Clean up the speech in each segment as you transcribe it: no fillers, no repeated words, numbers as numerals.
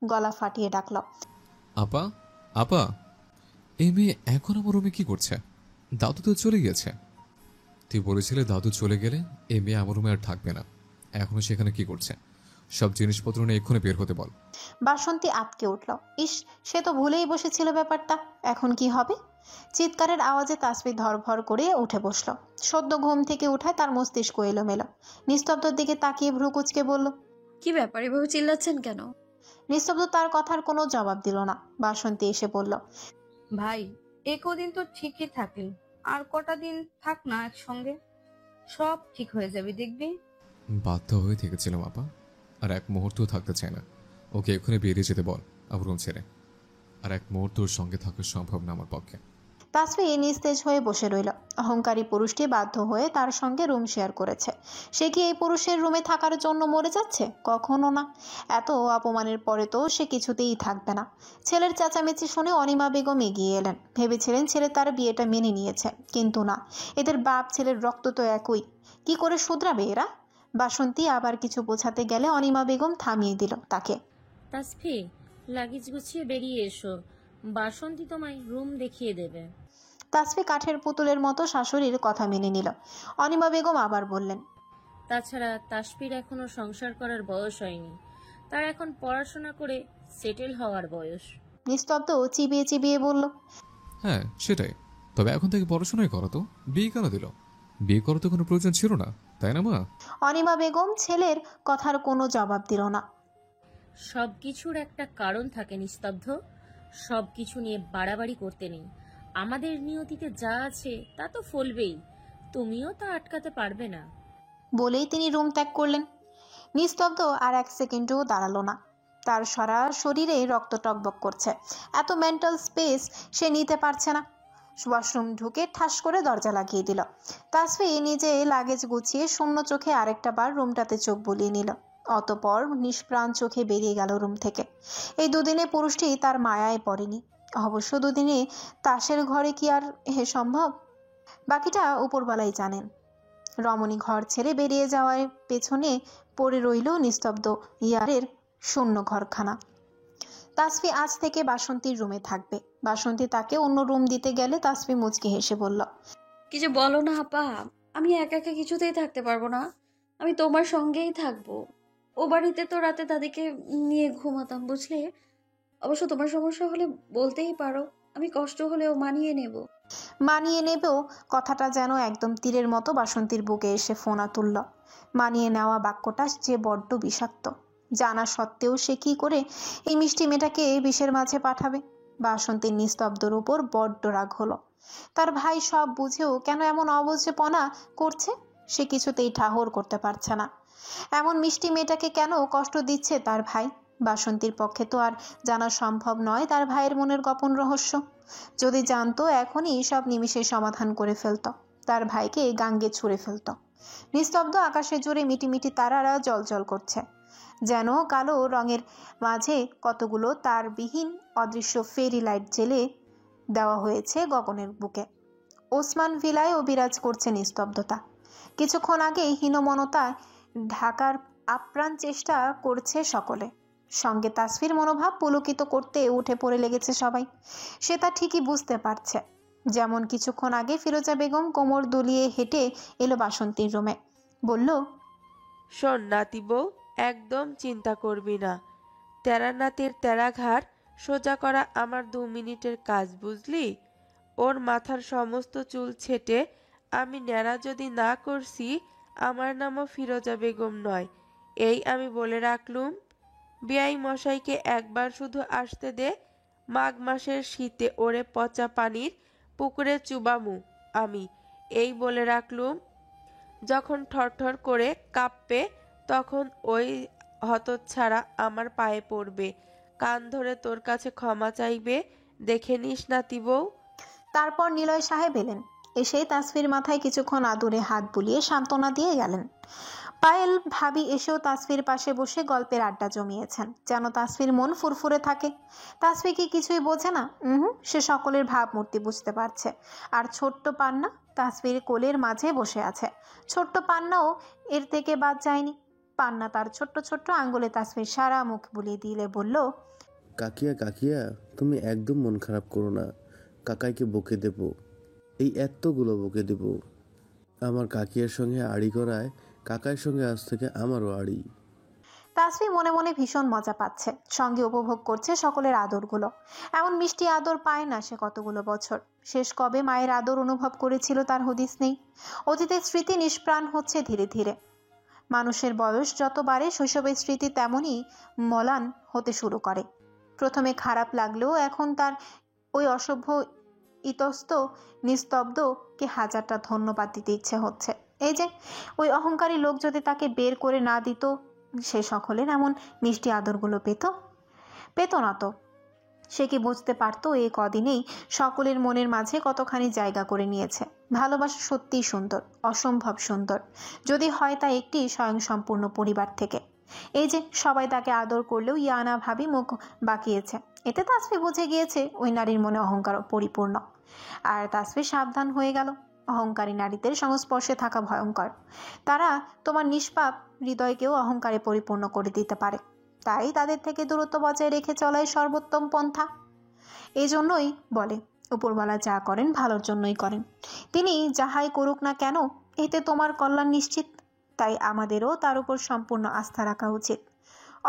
গলা ফাটিয়ে ডাকল, আপা, আপা, এই মেয়ে এখন আমার রুমে কি করছে? দাদু তো চলে গিয়েছে। তুই বলেছিলে দাদু চলে গেলে এই মেয়ে আমার রুমে আর থাকবে না। এখনো সেখানে কি করছে? সব জিনিসপত্র নিয়ে এক্ষুনি বের হতে বল। বাসন্তী আঁতকে উঠল। ইস, সে তো ভুলেই বসেছিল ব্যাপারটা। এখন কি হবে? চিৎকারের আওয়াজে তাসফি ধরফর করে উঠে বসল। সদ্য ঘুম থেকে উঠায় তার মস্তিষ্ক এলোমেলো। নিস্তব্ধর দিকে তাকিয়ে ভ্রু কুচকে বলল, কি ব্যাপার, এভাবে চিল্লাচ্ছেন কেন? নিস্তব্ধ তার কথার কোনো জবাব দিল না। বাসন্তী এসে বলল, ভাই, এ কদিন তো ঠিকই থাকলি, আর কটা দিন থাক না একসঙ্গে, সব ঠিক হয়ে যাবে দেখবি। বাধ্য হয়ে থেকেছিলাম আপা, আর এক মুহূর্তও থাকতে চায় না। ওকে এক্ষুনি বেরিয়ে যেতে বল আমার রুম ছেড়ে। আর এক মুহূর্ত ওর সঙ্গে থাকা সম্ভব না আমার পক্ষে। তাসফি নিস্তেজ হয়ে বসে রইল। অহংকারী পুরুষটি বাধ্য হয়ে তার সঙ্গে রুম শেয়ার করেছে। সে কি এই পুরুষের রুমে থাকার জন্য মরে যাচ্ছে? কখনো না। এত অপমানের পরে তো সে কিছুতেই থাকবে না। ছেলের চেঁচামেচি শুনে অনিমা বেগম এগিয়ে এলেন। ভেবেছিলেন ছেলে তার বিয়েটা মেনে নিয়েছে, কিন্তু না। এদের বাপ ছেলের রক্ত তো একই। কি করে শুধরাবে এরা? বাসন্তী আবার কিছু বোঝাতে গেলে অনিমা বেগম থামিয়ে দিল তাকে। তাসফি, লাগেজ গুছিয়ে বেরিয়ে এসো, বাসন্তী তোমায় রুম দেখিয়ে দেবে। তাসফি কাঠের পুতুলের মতো শাশুড়ির কথা মেনে নিল। অনিমা বেগম আবার বললেন, তাছাড়া তাসফির এখনো সংসার করার বয়স হয়নি, তার এখন পড়াশোনা করে সেটেল হওয়ার বয়স। নিস্তব্ধ চিবিয়ে চিবিয়ে বলল, হ্যাঁ সেটাই। তবে এখন থেকে পড়াশোনাই করো তো। বিয়ে কেন দিল? বিয়ে করার তো কোনো প্রয়োজন ছিল না, তাই না মা? অনিমা বেগম ছেলের কথার কোনো জবাব দিল না। সবকিছুর একটা কারণ থাকে নিস্তব্ধ, সবকিছু নিয়ে বাড়াবাড়ি করতে নেই। আমাদের নিয়তিতে যা আছে তা তো ফলবেই, তুমিও তা আটকাতে পারবে না। বলেই তিনি রুম ত্যাগ করলেন। নিস্তব্ধ আর এক সেকেন্ডও দাঁড়ালো না। তার সারা শরীরে রক্ত টকবক করছে। এত মেন্টাল স্পেস সে নিতে পারছে না। ওয়াশরুম ঢুকে ঠাস করে দরজা লাগিয়ে দিল। তাসফি নিজে লাগেজ গুছিয়ে শূন্য চোখে আরেকটা বার রুমটাতে চোখ বুলিয়ে নিল। অতপর নিষ্প্রাণ চোখে বেরিয়ে গেল রুম থেকে। এই দুদিনে পুরুষটি তার মায়ায় পড়েনি। অবশ্য দুদিনে তাসের ঘরে কি আর এ সম্ভব? বাকিটা উপরবালাই জানেন। রমণী ঘর ছেড়ে বেরিয়ে যাওয়ার পেছনে পড়ে রইল নিস্তব্ধ ইয়ারের শূন্য ঘরখানা। তাসফি আজ থেকে বাসন্তীর রুমে থাকবে। বাসন্তী তাকে অন্য রুম দিতে গেলে তাসফি মুচকি হেসে বলল, কি যে বলো না আপা, আমি একা একা কিছুতেই থাকতে পারবো না। আমি তোমার সঙ্গেই থাকবো। ও বাড়িতে তো রাতে দাদিকে নিয়ে ঘুমাতাম, বুঝলে? অবশ্য তোমার সমস্যা হলে বলতেই পারো, আমি কষ্ট হলেও মানিয়ে নেব। মানিয়ে নেবেও কথাটা যেন একদম তীরের মতো বাসন্তীর বুকে এসে ফোনা তুলল। মানিয়ে নেওয়া বাক্যটা যে বড্ড বিষাক্ত। জানা সত্ত্বেও সে কি করে এই মিষ্টি মেয়েটাকে বিষের মাঝে পাঠাবে? বাসন্তীর নিস্তব্ধর উপর বড্ড রাগ হলো। তার ভাই সব বুঝেও কেন এমন অবুঝেপনা করছে? সে কিছুতেই ঠাহর করতে পারছে না। এমন মিষ্টি মেয়েটাকে কেন কষ্ট দিচ্ছে তার ভাই? বাসন্তীর পক্ষে তো আর জানা সম্ভব নয় তার ভাইয়ের মনের গোপন রহস্য। যদি জানতো এখনই সব নিমিষে সমাধান করে ফেলত, তার ভাইকে গাঙ্গে ছুঁড়ে ফেলত। নিস্তব্ধ আকাশে জুড়ে মিটিমিটি তারারা জলজল করছে, যেন কালো রঙের মাঝে কতগুলো তারবিহীন অদৃশ্য ফেরি লাইট জেলে দেওয়া হয়েছে গগনের বুকে। ওসমান ভিলায়ও বিরাজ করছে নিস্তব্ধতা। কিছুক্ষণ আগেই হীনমনতা ঢাকার আপ্রাণ চেষ্টা করছে সকলে। সঙ্গে তাসফির মনোভাব পুলকিত করতে উঠে পড়ে লেগেছে সবাই। সে তা ঠিকই বুঝতে পারছে। যেমন কিছুক্ষণ আগে ফিরোজা বেগম কোমর দুলিয়ে হেঁটে এলো বাসন্তীর রুমে। বলল, শোন নাতি বউ, একদম চিন্তা করবি না। তেরা নাতির তেরা ঘাড় সোজা করা আমার 2 মিনিটের কাজ, বুঝলি? ওর মাথার সমস্ত চুল ছেটে আমি ন্যাড়া যদি না করছি, আমার নামও ফিরোজা বেগম নয়, এই আমি বলে রাখলুম। বিআই মশাইকে একবার শুধু আসতে দে, মাঘ মাসের শীতে ওরে পচা পানির পুকুরে চুবামু আমি, এই বলে রাখলুম। যখন ঠরঠর করে কাঁপবে তখন ওই হতচ্ছাড়া আমার পায়ে পড়বে, কান ধরে তোর কাছে ক্ষমা চাইবে, দেখে নিস নাতি বউ। তারপর নিলয় সাহেব এলেন। এসে তাসফির মাথায় কিছুক্ষণ আদুরে হাত বুলিয়ে সান্ত্বনা দিয়ে গেলেন। পায়েল ভাবি এসেও তাসফির পাশে বসে গল্পের আড্ডা জমিয়েছেন, যেন তাসফির মন ফুরফুরে থাকে। তাসফি কি কিছুই বোঝে না? সে সকলের ভাবমূর্তি বুঝতে পারছে। আর ছোট্ট পান্না তাসফির কোলের মাঝে বসে আছে। ছোট্ট পান্নাও এর থেকে বাদ যায়নি। পান্না তার ছোট্ট ছোট্ট আঙ্গুলে তাসফির সারা মুখ বুলিয়ে দিলে বলল, কাকিয়া কাকিয়া, তুমি একদম মন খারাপ করো না। কাকাইকে বকে দেব, এই এতগুলো বকে দেব। আমার কাকিয়ার সঙ্গে আড়ি করায় কাকাইয়ের সঙ্গে আজ থেকে আমারও আড়ি। তাসফি মনে মনে ভীষণ মজা পাচ্ছে, সঙ্গে উপভোগ করছে সকলের আদরগুলো। এমন মিষ্টি আদর পায় না সে কতগুলো বছর। শেষ কবে মায়ের আদর অনুভব করেছিল তার হদিস নেই। অতীতের স্মৃতি নিষ্প্রাণ হচ্ছে ধীরে ধীরে। মানুষের বয়স যত বাড়ে শৈশবের স্মৃতি তেমনই মলান হতে শুরু করে। প্রথমে খারাপ লাগলেও এখন তার ওই অসভ্য ইতস্ত নিস্তব্ধকে হাজারটা ধন্যবাদ দিতে ইচ্ছে হচ্ছে। এই যে ওই অহংকারী লোক যদি তাকে বের করে না দিত, সে সকলের এমন মিষ্টি আদরগুলো পেত না তো। সে কি বুঝতে পারতো এই কদিনেই সকলের মনের মাঝে কতখানি জায়গা করে নিয়েছে। ভালোবাসা সত্যিই সুন্দর, অসম্ভব সুন্দর, যদি হয় তা একটি স্বয়ংসম্পূর্ণ পরিবার থেকে। এই যে সবাই তাকে আদর করলেও ইয়ানা ভাবি মুখ বাঁকিয়েছে, এতে তাসফি বুঝে গিয়েছে ওই নারীর মনে অহংকার পরিপূর্ণ। আর তাসফি সাবধান হয়ে গেল। অহংকারী নারীদের সংস্পর্শে থাকা ভয়ঙ্কর। তারা তোমার নিষ্পাপ হৃদয়কেও অহংকারে পরিপূর্ণ করে দিতে পারে। তাই তাদের থেকে দূরত্ব বজায় রেখে চলাই সর্বোত্তম পন্থা। এই জন্যই বলে, উপরওয়ালা যা করেন ভালোর জন্যই করেন। তিনি যাহাই করুক না কেন, এতে তোমার কল্যাণ নিশ্চিত। তাই আমাদেরও তার উপর সম্পূর্ণ আস্থা রাখা উচিত।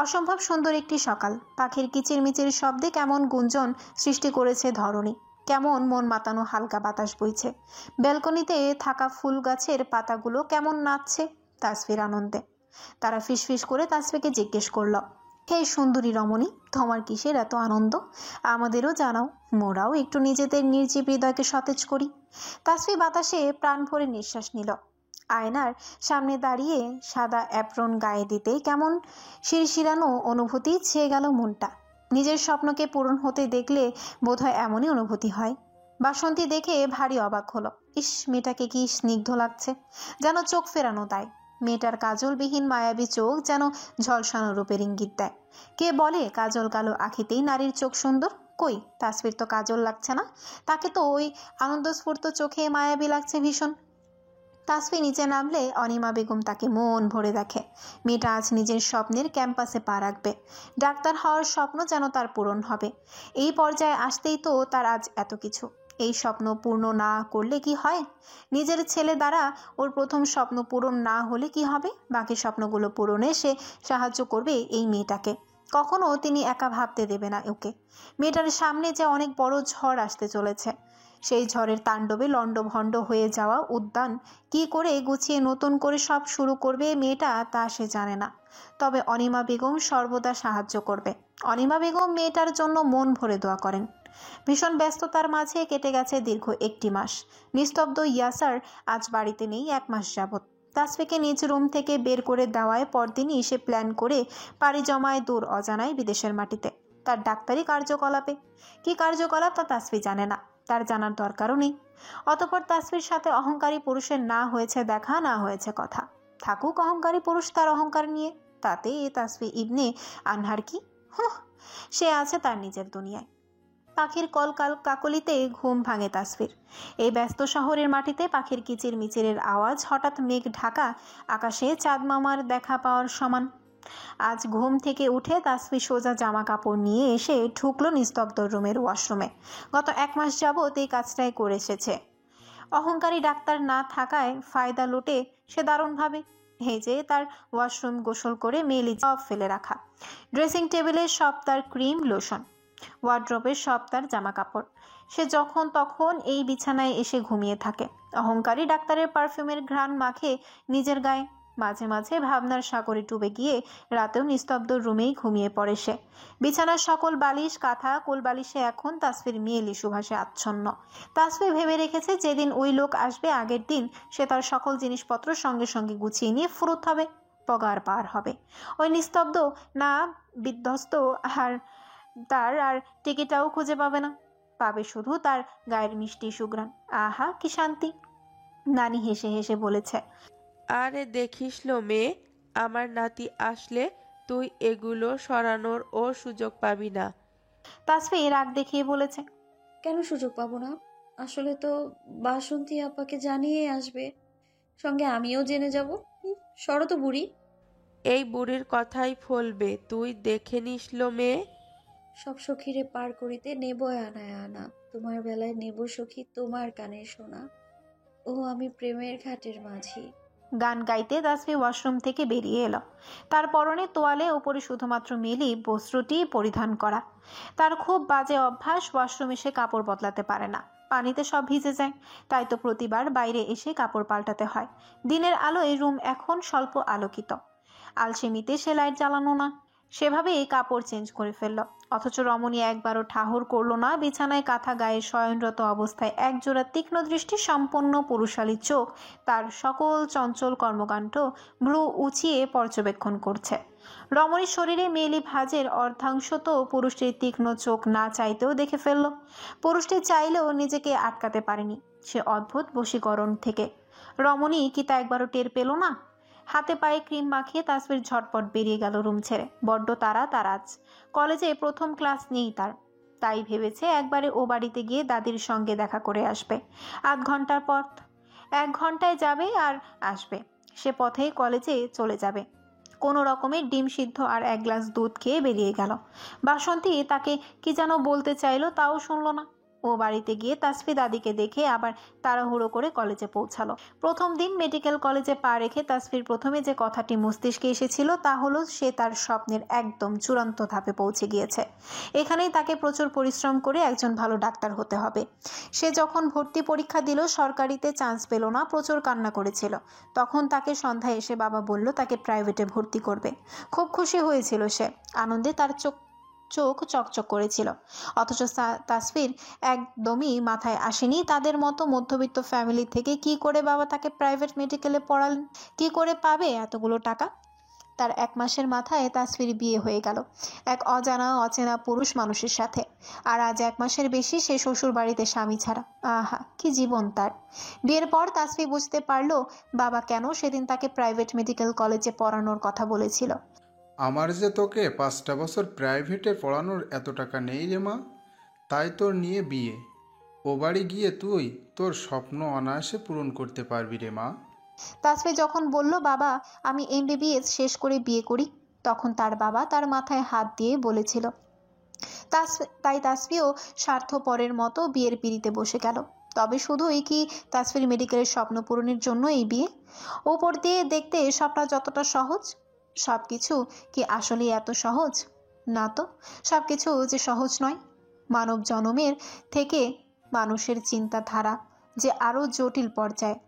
অসম্ভব সুন্দর একটি সকাল। পাখির কিচিরমিচির শব্দে কেমন গুঞ্জন সৃষ্টি করেছে ধরণী। কেমন মন মাতানো হালকা বাতাস বইছে। ব্যালকনিতে থাকা ফুল গাছের পাতাগুলো কেমন নাচছে তাসফির আনন্দে। তারা ফিসফিস করে তাসফিকে জিজ্ঞেস করল, হে সুন্দরী রমণী, তোমার কিসের এত আনন্দ? আমাদেরও জানাও, মোরাও একটু নিজেদের নির্জীব হৃদয়কে সতেজ করি। তাসফি বাতাসে প্রাণ ভরে নিঃশ্বাস নিল। আয়নার সামনে দাঁড়িয়ে সাদা অ্যাপ্রন গায়ে দিতে কেমন শিরশিরানো অনুভূতি ছেয়ে গেল মনটা। নিজের স্বপ্নকে পূরণ হতে দেখলে বোধহয় এমনই অনুভূতি হয়। বাসন্তী দেখে ভারী অবাক হলো। ইস, মেয়েটাকে কি স্নিগ্ধ লাগছে, যেন চোখ ফেরানো তাই। মেয়েটার কাজলবিহীন মায়াবী চোখ যেন ঝলসানো রূপের ইঙ্গিত দেয়। কে বলে কাজল কালো আখিতেই নারীর চোখ সুন্দর? কই, তাসফির তো কাজল লাগছে না। তাকে তো ওই আনন্দস্ফূর্ত চোখে মায়াবী লাগছে ভীষণ। তাসফি নিচে নামলে অনিমা বেগম তাকে মন ভরে দেখে। মেয়েটা আজ নিজের স্বপ্নের ক্যাম্পাসে পা রাখবে। ডাক্তার হওয়ার স্বপ্ন যেন তার পূরণ হবে। এই পর্যায়ে আসতেই তো তার আজ এত কিছু। এই স্বপ্ন পূর্ণ না করলে কি হয়? নিজের ছেলে দ্বারা ওর প্রথম স্বপ্ন পূরণ না হলে কি হবে? বাকি স্বপ্নগুলো পূরণে সে সাহায্য করবে এই মেয়েটাকে। কখনো তিনি একা ভাবতে দেবে না ওকে। মেয়েটার সামনে যে অনেক বড় ঝড় আসতে চলেছে। সেই ঝড়ের তাণ্ডবে লণ্ডভণ্ড হয়ে যাওয়া উদ্যান কি করে গুছিয়ে নতুন করে সব শুরু করবে মেয়েটা, তা সে জানে না। তবে অনিমা বেগম সর্বদা সাহায্য করবে। অনিমা বেগম মেয়েটার জন্য মন ভরে দোয়া করেন। ভীষণ ব্যস্ততার মাঝে কেটে গেছে দীর্ঘ 1টি মাস। নিস্তব্ধ ইয়াসার আজ বাড়িতে নেই 1 মাস যাবৎ। তাসফিকে নিজ রুম থেকে বের করে দেওয়ায় পরদিনই সে প্ল্যান করে পাড়ি জমায় দূর অজানায় বিদেশের মাটিতে, তার ডাক্তারি কার্যকলাপে। কি কার্যকলাপ তা তাসফি জানে না, তার জানার দরকারও নেই। অতঃপর তাসফির সাথে অহংকারী পুরুষের না হয়েছে দেখা, না হয়েছে কথা। থাকুক অহংকারী পুরুষ তার অহংকার নিয়ে, তাতে তাসফি ইবনে আনহার কি? সে আছে তার নিজের দুনিয়ায়। পাখির কলকাল কাকলিতে ঘুম ভাঙে তাসফির। এই ব্যস্ত শহরের মাটিতে পাখির কিচির মিচিরের আওয়াজ হঠাৎ মেঘ ঢাকা আকাশে চাঁদ মামার দেখা পাওয়ার সমান। আজ ঘুম থেকে উঠে তাসফি সোজা জামা কাপড় নিয়ে এসে ঢুকলো নিস্তব্ধ রুমের ওয়াশরুমে। গত 1 মাস যাবৎ এই কাজটাই করে এসেছে। অহংকারী ডাক্তার না থাকায় ফায়দা লুটে সে দারুণভাবে। এই যে তার ওয়াশরুম, গোসল করে মেলি সব ফেলে রাখা। ড্রেসিং টেবিলে সব তার ক্রিম লোশন, ওয়ার্ড্রোবে সব তার জামা কাপড়। সে যখন তখন এই বিছানায় এসে ঘুমিয়ে থাকে। অহংকারী ডাক্তারের পারফিউমের ঘ্রাণ মাখে নিজের গায়ে। মাঝে মাঝে ভাবনার সাগরে ডুবে গিয়ে রাতেও নিস্তব্ধ রুমেই ঘুমিয়ে পড়ে সে। বিছানার সকল বালিশ, কাঁথা, কোলবালিশে এখন তাসফির মেয়েলি সুভাষে আচ্ছন্ন। তাসফি ভেবে রেখেছে যেদিন ওই লোক আসবে আগের দিন সে তার সকল জিনিসপত্র সঙ্গে সঙ্গে গুছিয়ে নিয়ে ফুরুত হবে, পগার পার হবে। ওই নিস্তব্ধ না বিধ্বস্ত তার আর টিকিটাও খুঁজে পাবে না। পাবে শুধু তার গায়ের মিষ্টি সুঘ্রাণ। আহা কি শান্তি! নানি হেসে হেসে বলেছে, আরে দেখিস লো মেয়ে, আমার নাতি আসলে তুই এগুলো সরানোর ও সুযোগ পাবি না। তাসফি রাগ দেখিয়ে বলেছে, কেন সুযোগ পাবো না? আসলে তো বাসন্তী আপাকে জানিয়ে আসবে, সঙ্গে আমিও জেনে যাব। সরো তো বুড়ি। এই বুড়ির কথাই ফলবে, তুই দেখে নিস লো মেয়ে। সব সখীরে পার করিতে নেব আনায় আনা, তোমার বেলায় নেব সখী তোমার কানে শোনা। ও আমি প্রেমের ঘাটের মাঝি। গান গাইতে তাসফি ওয়াশরুম থেকে বেরিয়ে এলো। তার পরনে তোয়ালে, ওপরে শুধুমাত্র মিলি বস্ত্রটি পরিধান করা। তার খুব বাজে অভ্যাস, ওয়াশরুম এসে কাপড় বদলাতে পারে না, পানিতে সব ভিজে যায়। তাই তো প্রতিবার বাইরে এসে কাপড় পাল্টাতে হয়। দিনের আলোয় রুম এখন স্বল্প আলোকিত, আলসেমিতে সে লাইট জ্বালানো না, সেভাবেই কাপড় চেঞ্জ করে ফেলল। অথচ রমণী একবারও ঠাহর করল না। বিছানায় কাঁথা গায়ে শয়নরত অবস্থায় একজোড়া তীক্ষ্ণ দৃষ্টি সম্পন্ন পুরুষালী চোখ তার সকল চঞ্চল কর্মকাণ্ড ভ্রু উঁচিয়ে পর্যবেক্ষণ করছে। রমণীর শরীরে মেয়েলি ভাঁজের অর্ধাংশ তো পুরুষটির তীক্ষ্ণ চোখ না চাইতেও দেখে ফেলল। পুরুষটি চাইলেও নিজেকে আটকাতে পারেনি সে অদ্ভুত বশীকরণ থেকে। রমণী কি তা একবারও টের পেল না? হাতে পায়ে ক্রিম মাখিয়ে তাসফির ঝটপট বেরিয়ে গেল রুম ছেড়ে। বড্ড তারা তার আজ। কলেজে প্রথম ক্লাস নেই তার, তাই ভেবেছে একবারে ও বাড়িতে গিয়ে দাদির সঙ্গে দেখা করে আসবে। আধ ঘন্টার পথ, 1 ঘন্টায় যাবে আর আসবে। সে পথেই কলেজে চলে যাবে। কোনো রকমের ডিম সিদ্ধ আর 1 গ্লাস দুধ খেয়ে বেরিয়ে গেল। বাসন্তী তাকে কি যেন বলতে চাইলো, তাও শুনল না। ও বাড়িতে গিয়ে তাসফি দাদিকে দেখে আবার তাড়াহুড়ো করে কলেজে পৌঁছালো। প্রথম দিন মেডিকেল কলেজে পা রেখে তাসফির প্রথমে যে কথাটি মস্তিষ্কে এসেছিল তা হলো সে তার স্বপ্নের একদম চূড়ান্ত ধাপে পৌঁছে গিয়েছে। এখানেই তাকে প্রচুর পরিশ্রম করে একজন ভালো ডাক্তার হতে হবে। সে যখন ভর্তি পরীক্ষা দিল, সরকারিতে চান্স পেল না, প্রচুর কান্না করেছিল। তখন তাকে সন্ধ্যায় এসে বাবা বলল তাকে প্রাইভেটে ভর্তি করবে। খুব খুশি হয়েছিল সে, আনন্দে তার চোখ চকচক করেছিল। অথচ তাসফির একদমই মাথায় আসেনি তাদের মতো মধ্যবিত্ত ফ্যামিলি থেকে কি করে বাবা তাকে প্রাইভেট মেডিকেলে পড়ালেন, কি করে পাবে এতগুলো টাকা। তার 1 মাসের মাথায় তাসফির বিয়ে হয়ে গেল এক অচেনা পুরুষ মানুষের সাথে। আর আজ 1 মাসের বেশি সে শ্বশুর বাড়িতে স্বামী ছাড়া। আহা, কি জীবন তার। বিয়ের পর তাসফি বুঝতে পারলো বাবা কেন সেদিন তাকে প্রাইভেট মেডিকেল কলেজে পড়ানোর কথা বলেছিল। আমার যে তোকে 5টা বছর প্রাইভেটে পড়ানোর এত টাকা নেই রে মা, তাই তোর নিয়ে বিয়ে। ও বাড়ি গিয়ে তুই তোর স্বপ্ন অনায়াসে পূরণ করতে পারবি রে মা। তাসফি যখন বলল বাবা আমি MBBS শেষ করে বিয়ে করি, তখন তার বাবা তার মাথায় হাত দিয়ে বলেছিল। তাই তাসফিও স্বার্থপরের মতো বিয়ের পিঁড়িতে বসে গেল। তবে শুধুই কি তাসফির মেডিকেলের স্বপ্ন পূরণের জন্য এই বিয়ে? ওপর দিয়ে দেখতে সবটা যতটা সহজ, সবকিছু কি আসলে এত সহজ? না তো, সবকিছু যে সহজ নয়। মানব জনমের থেকে মানুষের চিন্তাধারা যে আরও জটিল পর্যায়ে।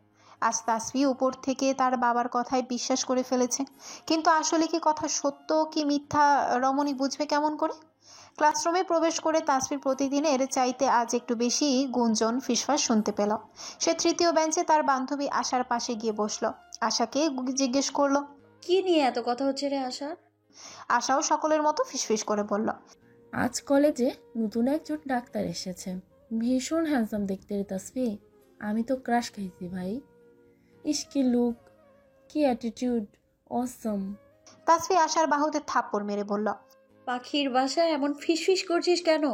আজ তাসফি উপর থেকে তার বাবার কথায় বিশ্বাস করে ফেলেছে, কিন্তু আসলে কি কথা সত্য কি মিথ্যা রমণী বুঝবে কেমন করে? ক্লাসরুমে প্রবেশ করে তাসফির প্রতিদিনের চাইতে আজ একটু বেশি গুঞ্জন ফিসফাস শুনতে পেল। সে 3য় বেঞ্চে তার বান্ধবী আশার পাশে গিয়ে বসল। আশাকে জিজ্ঞেস করলো, কি নিয়ে এত কথা হচ্ছে রে আশা? আশাও সকলের মতো ফিসফিস করে বলল, আজ কলেজে নতুন একজন ডাক্তার এসেছে, ভীষণ হ্যান্ডসাম দেখতে রে তাসফি। আমি তো ক্রাশ খাইছি ভাই। ইস কি লুক, কি অ্যাটিটিউড, অসম। তাসফি আশার বাহুতে থাপ্পড় মেরে বলল, পাখির বাসায় এমন ফিসফিস করছিস কেন?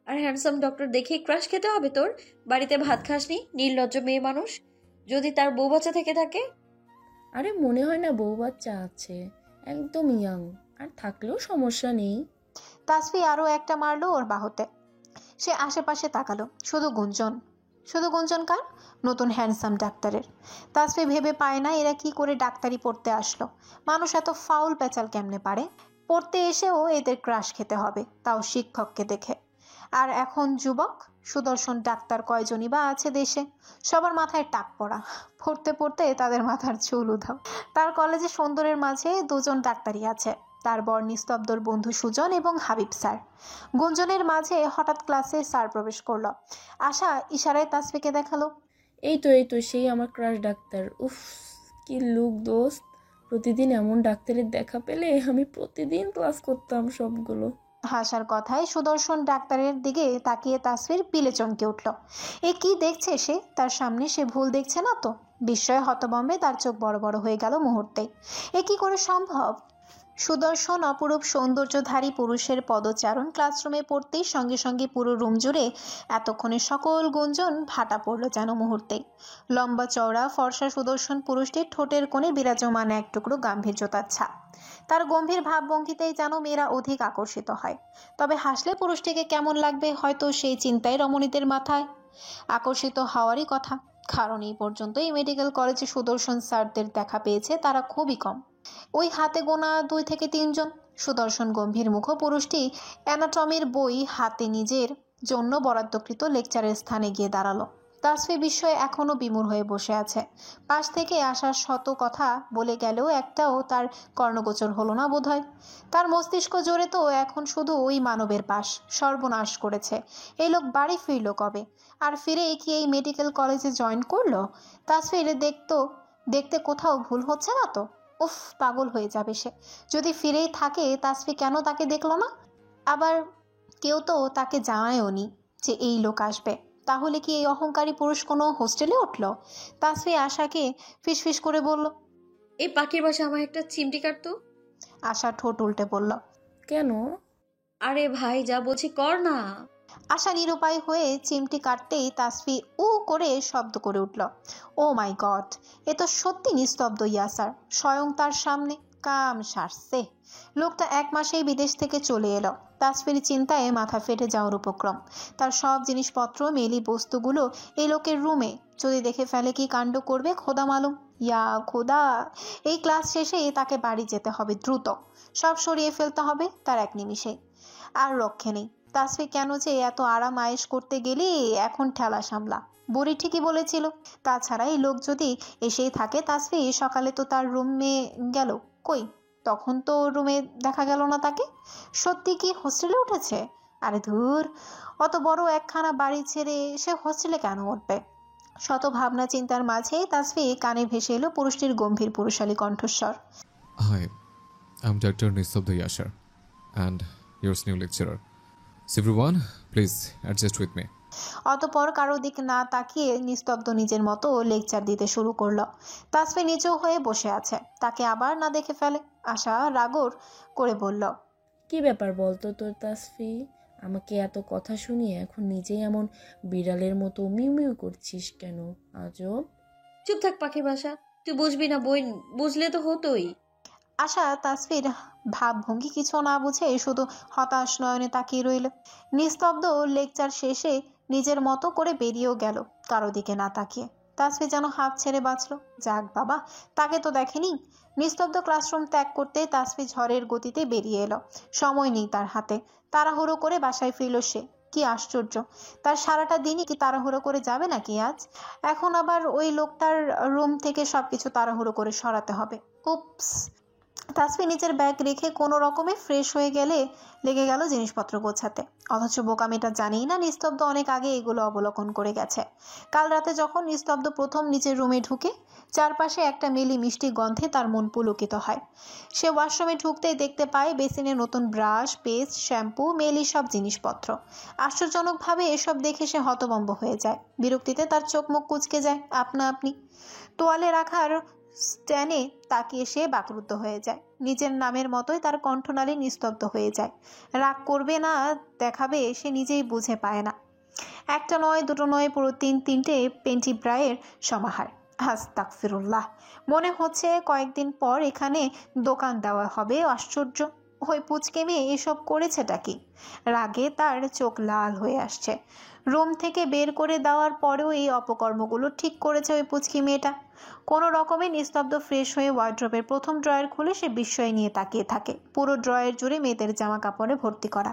আর হ্যান্ডসাম ডক্টর দেখে ক্রাশ খেতে হবে তোর? বাড়িতে ভাত খাসনি, নির্লজ্জ মেয়ে মানুষ। যদি তার বউ বাচ্চা থেকে থাকে? আরে মনে হয় না বউ বাচ্চা আছে, একদম ইয়াং, আর থাকলেও সমস্যা নেই। তাসফি আরও একটা মারলো ওর বাহুতে। সে আশেপাশে তাকালো, শুধু গুঞ্জন। শুধু গুঞ্জন কার? নতুন হ্যান্ডসাম ডাক্তারের। তাসফি ভেবে পায় না এরা কি করে ডাক্তারি পড়তে আসলো। মানুষ এত ফাউল পেঁচাল কেমনে পারে? পড়তে এসেও এদের ক্রাশ খেতে হবে, তাও শিক্ষককে দেখে। আর এখন যুবক সুদর্শন ডাক্তার কয়জনই বা আছে দেশে, সবার মাথায় টাক পড়া। পড়তে পড়তে তাদের মাথার চুল উধাও। তার কলেজে সুন্দরের মাঝে 2 জন ডাক্তারই আছে, তার বর নিস্তব্ধর বন্ধু সুজন এবং হাবিব স্যার। গুঞ্জনের মাঝে হঠাৎ ক্লাসে স্যার প্রবেশ করলো। আশা ইশারায় তাসফিকে দেখালো, এই তো সেই আমার ক্রাশ ডাক্তার। উফ কি লুক দোস্ত, প্রতিদিন এমন ডাক্তারের দেখা পেলে আমি প্রতিদিন ক্লাস করতাম সবগুলো। হাসার কথায় সুদর্শন ডাক্তারের দিকে তাকিয়ে তাসফির পিলে চমকে উঠল। এ কি দেখছে সে? তার সামনে সে ভুল দেখছে না তো? বিস্ময়ে হতভম্বে তার চোখ বড় বড় হয়ে গেল মুহূর্তেই। এ কি করে সম্ভব? সুদর্শন অপরূপ সৌন্দর্যধারী পুরুষের পদচারণ ক্লাসরুমে পড়তেই সঙ্গে সঙ্গে পুরো রুম জুড়ে এতক্ষণে সকল গুঞ্জন ভাটা পড়ল যেন মুহূর্তেই। লম্বা চওড়া ফর্সা সুদর্শন পুরুষটির ঠোঁটের কোণে বিরাজমান এক টুকরো গাম্ভীর্যতার ছাপ। তার গম্ভীর ভাবভঙ্গিতেই যেন মেয়েরা অধিক আকর্ষিত হয়। তবে হাসলে পুরুষটিকে কেমন লাগবে হয়তো সেই চিন্তায় রমণীদের মাথায় আকর্ষিত হওয়ারই কথা। কারণ এই পর্যন্ত এই মেডিকেল কলেজে সুদর্শন স্যারদের দেখা পেয়েছে তারা খুবই কম, ওই হাতে গোনা 2 থেকে 3 জন। সুদর্শন গম্ভীর মুখ পুরুষটি অ্যানাটমির বই হাতে নিজের জন্য বরাদ্দকৃত লেকচারের স্থানে গিয়ে দাঁড়ালো। তাসফি বিস্ময়ে এখনো বিমূঢ় হয়ে বসে আছে। পাশ থেকে আসার শত কথা বলে গেলেও একটাও তার কর্ণগোচর হলো না বোধহয়। তার মস্তিষ্ক জোরে তো এখন শুধু ওই মানবের পাশ। সর্বনাশ করেছে এই লোক, বাড়ি ফিরল কবে? আর ফিরে কি এই মেডিকেল কলেজে জয়েন করলো? তাসফির দেখতে কোথাও ভুল হচ্ছে না তো? উফ, পাগল হয়ে যাবে সে। যদি ফিরেই থাকে তাসফি কেন তাকে দেখলো না? আবার কেউ তো তাকে জানায়ও নি যে এই লোক আসবে। তাহলে কি এই অহংকারী পুরুষ কোনো হোস্টেলে উঠল? তাসফি আশাকে ফিসফিস করে বলল, এই পাখির বাসা আমার একটা চিমটি কাটতো। আশা ঠোঁট উল্টে বলল, কেন? আরে ভাই যা বলছি কর না। আশা নিরুপায় হয়ে চিমটি কাটতেই তাসফি উ করে শব্দ করে উঠল। ও মাই গড, এ তো সত্যি নিস্তব্ধ ইয়াসার, স্বয়ং তার সামনে। কাম সারছে, লোকটা 1 মাসেই বিদেশ থেকে চলে এলো। তাসফির চিন্তায় মাথা ফেটে যাওয়ার উপক্রম। তার সব জিনিসপত্র মেলি বস্তুগুলো এই লোকের রুমে, যদি দেখে ফেলে কি কাণ্ড করবে খোদা মালুম। ইয়া খোদা, এই ক্লাস শেষে তাকে বাড়ি যেতে হবে দ্রুত। সব সরিয়ে ফেলতে হবে তার 1 নিমিষে। আর রক্ষে নেই। তাসফি কেন যে এত আরাম আয়েশ করতে গেলি এখন ঠেলা সামলা। বুড়ি ঠিকই বলেছিল। তাছাড়া এই লোক যদি এসেই থাকে, তাসফি সকালে তো তার রুমে গেল, কই তখন তো রুমে দেখা গেল না তাকে। সত্যি কি হোস্টেলে উঠেছে? আরে ধুর, অত বড় একখানা বাড়ি ছেড়ে সে হোস্টেলে কেন উঠবে? শত ভাবনা চিন্তার মাঝে তাসফি কানে ভেসে এলো পুরুষটির গম্ভীর পুরুষালী কণ্ঠস্বর। Hi, I'm Dr. Nisabda Yashar and your new lecturer. So everyone, please adjust with me. অতঃপর কারো দিক না তাকিয়ে নিস্তব্ধ নিজের মতো লেকচার দিতে শুরু করলো। তাসফি নিচেও হয়ে বসে আছে, তাকে আবার না দেখে ফেলে। আশা রাগর করে বলল, কি ব্যাপার বলতো তোর তাসফি? আমাকে এত কথা শুনিয়ে এখন নিজেই এমন বিড়ালের মতো মিউ মিউ করছিস কেন? আজব। চুপ থাক পাখির বাসা, তুই বুঝবি না বই, বুঝলে তো হতোই। আশা তাসফির ভাবভঙ্গি কিছু না বুঝে শুধু হতাশ নয়নে তাকিয়ে রইল। নিস্তব্ধ লেকচার শেষে নিজের মতো করে বেরিয়েও গেল, কারো দিকে না তাকিয়ে। তাসফি যেন হাত ছেড়ে বাঁচল। যাক বাবা, তাকে তো দেখেনি। নিস্তব্ধ ক্লাসরুম ত্যাগ করতে তাসফি ঝড়ের গতিতে বেরিয়ে এলো। সময় নেই তার হাতে, তাড়াহুড়ো করে বাসায় ফিরল সে। কি আশ্চর্য, তার সারাটা দিনই কি তাড়াহুড়ো করে যাবে নাকি আজ? এখন আবার ওই লোকটার রুম থেকে সবকিছু তাড়াহুড়ো করে সরাতে হবে। উপস। তাসফি নিজের ব্যাগ রেখে কোনো রকমে ফ্রেশ হয়ে লেগে গেল জিনিসপত্র গোছাতে। অথচ বোকামিটা জানেই না নিস্তব্ধ অনেক আগে এগুলো অবলোকন করে গেছে। কাল রাতে যখন নিস্তব্ধ প্রথম নিজের রুমে ঢুকে, চারপাশে একটা মেলি মিষ্টি গন্ধে তার মন পুলকিত হয়। সে ওয়াশরুমে ঢুকতেই দেখতে পায় বেসিনে নতুন ব্রাশ, পেস্ট, শ্যাম্পু, মেলি সব জিনিসপত্র। আশ্চর্যজনকভাবে এসব দেখে সে হতভম্ব হয়ে যায়। বিরক্তিতে তার চোখ মুখ কুঁচকে যায় আপনা আপনি। তোয়ালে রাখার স্ট্যানে তাকিয়ে সে বাকরুদ্ধ হয়ে যায়। নিজের নামের মতোই তার কণ্ঠনালী নিস্তব্ধ হয়ে যায়। রাগ করবে না দেখাবে সে নিজেই বুঝে পায় না। একটা নয়, দুটো নয়, পুরো 3-3টে পেন্টি ব্রায়ের সমাহার। আস্তাগফিরুল্লাহ, মনে হচ্ছে কয়েকদিন পর এখানে দোকান দেওয়া হবে। আশ্চর্য, ওই পুচকে মেয়ে এসব করেছেটা কি? রাগে তার চোখ লাল হয়ে আসছে। রুম থেকে বের করে দেওয়ার পরেও এই অপকর্মগুলো ঠিক করেছে ওই পুচকি মেয়েটা। কোনো রকমে নিস্তব্ধ ফ্রেশ হয়ে ওয়ার্ড্রোবের প্রথম ড্রয়ার খুলে সে বিস্ময় নিয়ে তাকিয়ে থাকে। পুরো ড্রয়ার জুড়ে মেয়েদের জামা কাপড়ে ভর্তি করা।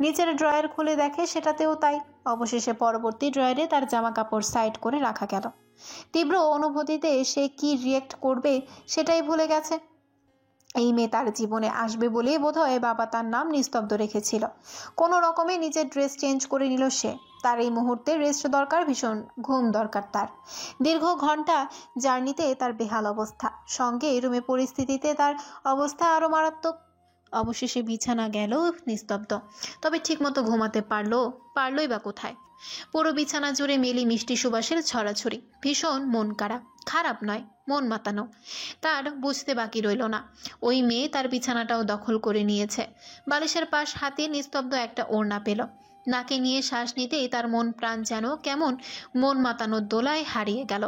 নিচের ড্রয়ার খুলে দেখে সেটাতেও তাই। অবশেষে পরবর্তী ড্রয়ারে তার জামা কাপড় সাইড করে রাখা গেল। তীব্র অনুভূতিতে সে কি রিয়েক্ট করবে সেটাই ভুলে গেছে। এই মেয়ে তার জীবনে আসবে বলেই বোধহয় বাবা তার নাম নিস্তব্ধ রেখেছিল। কোনো রকমে নিজের ড্রেস চেঞ্জ করে নিল সে। তার এই মুহূর্তে রেস্ট দরকার, ভীষণ ঘুম দরকার তার। দীর্ঘ ঘন্টা জার্নিতে তার বেহাল অবস্থা, সঙ্গে রুমে পরিস্থিতিতে তার অবস্থা আরও মারাত্মক। অবশেষে বিছানা গেল নিস্তব্ধ, তবে ঠিকমতো ঘুমাতে পারলই বা কোথায়? পুরো বিছানা জুড়ে মেলি মিষ্টি সুবাসের ছড়াছড়ি। ভীষণ মন কাড়া। খারাপ নয়, মন মাতানো। তার বুঝতে বাকি রইল না, ওই মেয়ে তার বিছানাটাও দখল করে নিয়েছে। বালিশের পাশ হাতে নিস্তব্ধ একটা ওড়না পেল। নাকে নিয়ে শ্বাস নিতেই তার মন প্রাণ যেন কেমন মন মাতানোর দোলায় হারিয়ে গেল।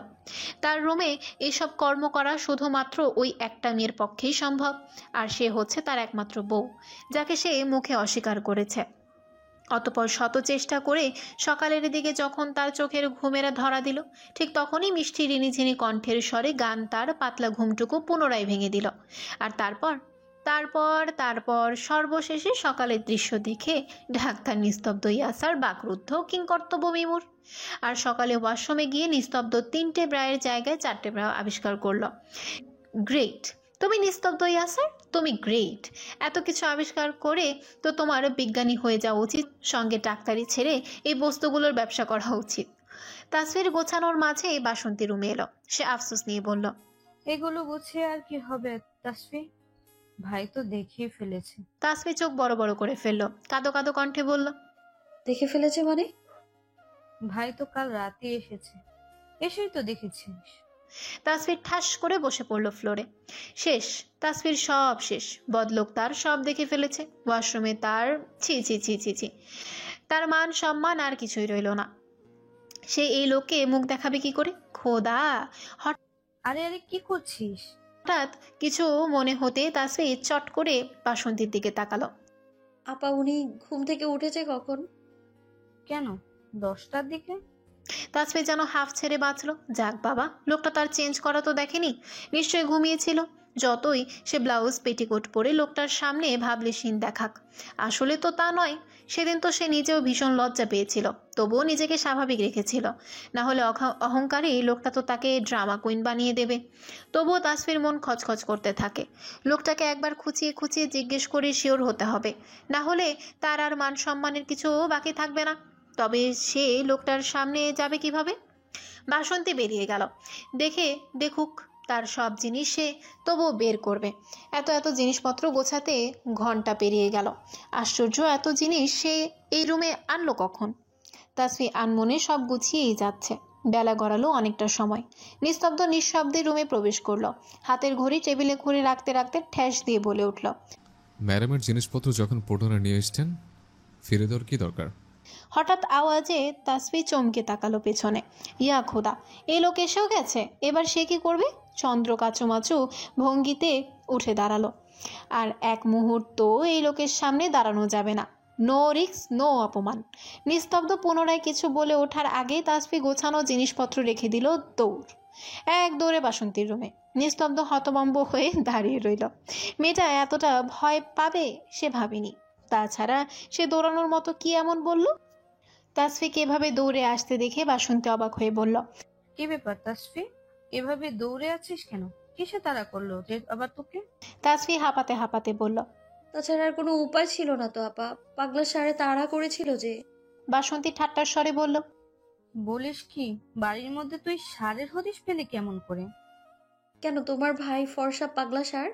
তার রুমে এসব কর্ম করা শুধুমাত্র ওই একটা মেয়ের পক্ষেই সম্ভব, আর সে হচ্ছে তার একমাত্র বউ, যাকে সে মুখে অস্বীকার করেছে। অতপর শত চেষ্টা করে সকালের দিকে যখন তার চোখের ঘুমেরা ধরা দিল, ঠিক তখনই মিষ্টি রিনিঝিনি কণ্ঠের স্বরে গান তার পাতলা ঘুমটুকু পুনরায় ভেঙে দিল। আর তারপর তারপর তারপর সর্বশেষে সকালের দৃশ্য দেখে ডাক্তার নিস্তব্ধ ইয়াসার বাকরুদ্ধ কিংকর্তব্য বিমূঢ়। আর সকালে ওয়াশরুমে গিয়ে নিস্তব্ধ 3টে ব্রায়ের জায়গায় 4টে ব্রা আবিষ্কার করলো। গ্রেট, তুমি নিস্তব্ধ ইয়াসার, তুমি গ্রেট। এত কিছু আবিষ্কার করে তো তোমার বিজ্ঞানী হয়ে যাওয়া উচিত, সঙ্গে ডাক্তারি ছেড়ে এই বস্তুগুলোর ব্যবসা করা উচিত। তাসফির গোছানোর মাঝে বাসন্তী রুমে এলো। সে আফসোস নিয়ে বলল, এগুলো গুছিয়ে আর কি হবে তাসফি, ভাই তো দেখিয়ে ফেলেছে। তাসফি চোখ বড় বড় করে ফেললো, কাঁদো কাঁদো কণ্ঠে বলল, দেখে ফেলেছে মানে? ভাই তো কাল রাতে এসেছে, এসেই তো দেখেছিস। তাসফির ঠাস করে বসে পড়ল ফ্লোরে। শেষ, তাসফির সব শেষ। বদলোক তার সব দেখে ফেলেছে। ওয়াশরুমে তার ছি ছি ছি ছি ছি, তার মান সম্মান আর কিছুই রইল না। সে এই লোককে মুখ দেখাবে কি করে? খোদা! আরে আরে কি করছিস? হঠাৎ কিছু মনে হতে তাসফি চট করে বাসন্তীর দিকে তাকালো। আপা উনি ঘুম থেকে উঠেছে কখন? কেন 10টার দিকে? তাসফি যেন হাফ ছেড়ে বাঁচলো। যাক বাবা, লোকটা তার চেঞ্জ করা তো দেখেনি, নিশ্চয়ই ঘুমিয়েছিল। যতই সে ব্লাউজ পেটিকোট পরে লোকটার সামনে ভাবলেশীন দেখাক, আসলে তো তা নয়। সেদিন তো সে নিজেও ভীষণ লজ্জা পেয়েছিল, তবুও নিজেকে স্বাভাবিক রেখেছিল। না হলে অহংকারে লোকটা তো তাকে ড্রামা কুইন বানিয়ে দেবে। তবুও তাসফির মন খচখচ করতে থাকে। লোকটাকে একবার খুঁচিয়ে খুঁচিয়ে জিজ্ঞেস করে শিওর হতে হবে, না হলে তার আর মান সম্মানের কিছু বাকি থাকবে না। তবে সে লোকটার সামনে যাবে কিভাবে? বাসন্তী বেরিয়ে গেল। দেখুক তার সব জিনিস সে তবুও বের করবে। এত এত জিনিসপত্র গোছাতে ঘন্টা পেরিয়ে গেল। আশ্চর্য, এত জিনিস সে এই রুমে আনলো কখন? তাসফি আনমনে সব গুছিয়েই যাচ্ছে। বেলা গড়ালো অনেকটা সময়। নিস্তব্ধ নিঃশব্দে রুমে প্রবেশ করলো। হাতের ঘড়ি টেবিলে ঘুরে রাখতে রাখতে ঠ্যাস দিয়ে বলে উঠল, ম্যাডামের জিনিসপত্র যখন পুনরায় নিয়ে এসছেন, ফিরে দেওয়ার কি দরকার? হঠাৎ আওয়াজে তাসফি চমকে তাকালো পেছনে। ইয়া খোদা, এই লোক এসেও গেছে। এবার সে কি করবে? চন্দ্র কাচুমাচু ভঙ্গিতে উঠে দাঁড়ালো। আর এক মুহূর্ত এই লোকের সামনে দাঁড়ানো যাবে না। নো রিস্ক, নো অপমান। নিস্তব্ধ পুনরায় কিছু বলে ওঠার আগে তাসফি গোছানো জিনিসপত্র রেখে দিল, এক দৌড়ে বাসন্তীর রুমে। নিস্তব্ধ হতভম্ব হয়ে দাঁড়িয়ে রইল। মেয়েটা এতটা ভয় পাবে সে ভাবেনি। তাছাড়া সে দৌড়ানোর মতো কি এমন বলল? তাসফিকে এভাবে দৌড়ে আসতে দেখে বাসন্তী অবাক হয়ে বলল, কি ব্যাপার তাসফি, এভাবে দৌড়ে আছিস কেন? কিসে তাড়া করলো যে আবার তোকে? তাসফি হাঁপাতে হাঁপাতে বলল, তাছাড়া আর কোনো উপায় ছিল না তো আপা, পাগলা সারে তাড়া করেছিল যে। বাসন্তী ঠাট্টার স্বরে বলল, বলিস কি, বাড়ির মধ্যে তুই সারের হদিশ পেলি কেমন করে? কেন, তোমার ভাই ফর্সা পাগলা সার?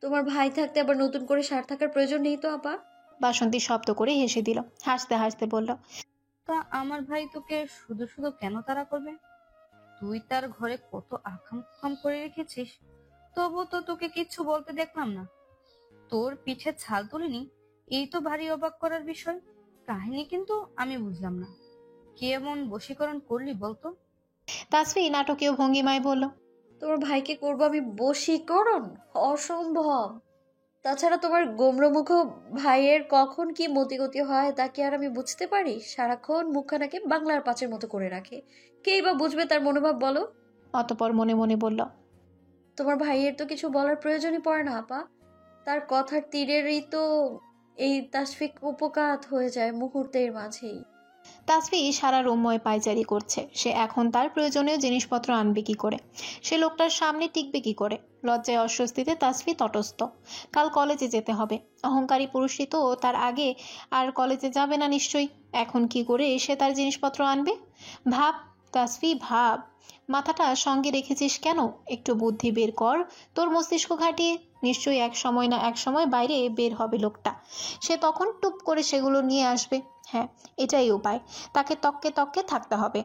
তোমার ভাই থাকতে আবার নতুন করে সার থাকার প্রয়োজন নেই তো আপা। বাসন্তী শব্দ করে হেসে দিল। হাসতে হাসতে বলল, তা আমার ভাই তোকে শুধু শুধু কেন তাড়া করবে? তুই তার ঘরে কত আখাম খুখাম করে রেখেছিস, তবু তো তোকে কিচ্ছু বলতে দেখলাম না। তোর পিঠে ছাল তুলিনি, এই তো ভারী অবাক করার বিষয়। কাহিনী কিন্তু আমি বুঝলাম না, কি এমন বশীকরণ করলি বলতো? তাসফি নাটকীয় ভঙ্গিমায় বলল, তোমার ভাইকে করবো আমি বশীকরণ? অসম্ভব। তাছাড়া তোমার গোমরমুখ ভাইয়ের কখন কি মতিগতি হয় তা কি আর আমি বুঝতে পারি? সারাক্ষণ মুখখানাকে বাংলার পাঁচের মতো করে রাখে, কেই বা বুঝবে তার মনোভাব বলো? অতপর মনে মনে বলল, তোমার ভাইয়ের তো কিছু বলার প্রয়োজনই পড়ে না আপা, তার কথার তীরেরই তো এই তাসফিক উপকাত হয়ে যায় মুহূর্তের মাঝেই। তাসফি সারা রুমময় পায়চারি করছে। সে এখন তার প্রয়োজনীয় জিনিসপত্র আনবে কি করে? সে লোকটার সামনে টিকবে কি করে? লজ্জায় অস্বস্তিতে তাসফি তটস্থ। কাল কলেজে যেতে হবে। অহংকারী পুরুষই তো তার আগে আর কলেজে যাবে না নিশ্চয়ই। এখন কি করে সে তার জিনিসপত্র আনবে? ভাব তাসফি, ভাব। মাথাটা সঙ্গে রেখেছিস কেন? একটু বুদ্ধি বের কর তোর মস্তিষ্ক খাটিয়ে। নিশ্চয়ই এক সময় না এক সময় বাইরে বের হবে লোকটা। সে তখন টুপ করে সেগুলো নিয়ে আসবে। হ্যাঁ, এটাই উপায়। তাকে তককে তককে থাকতে হবে।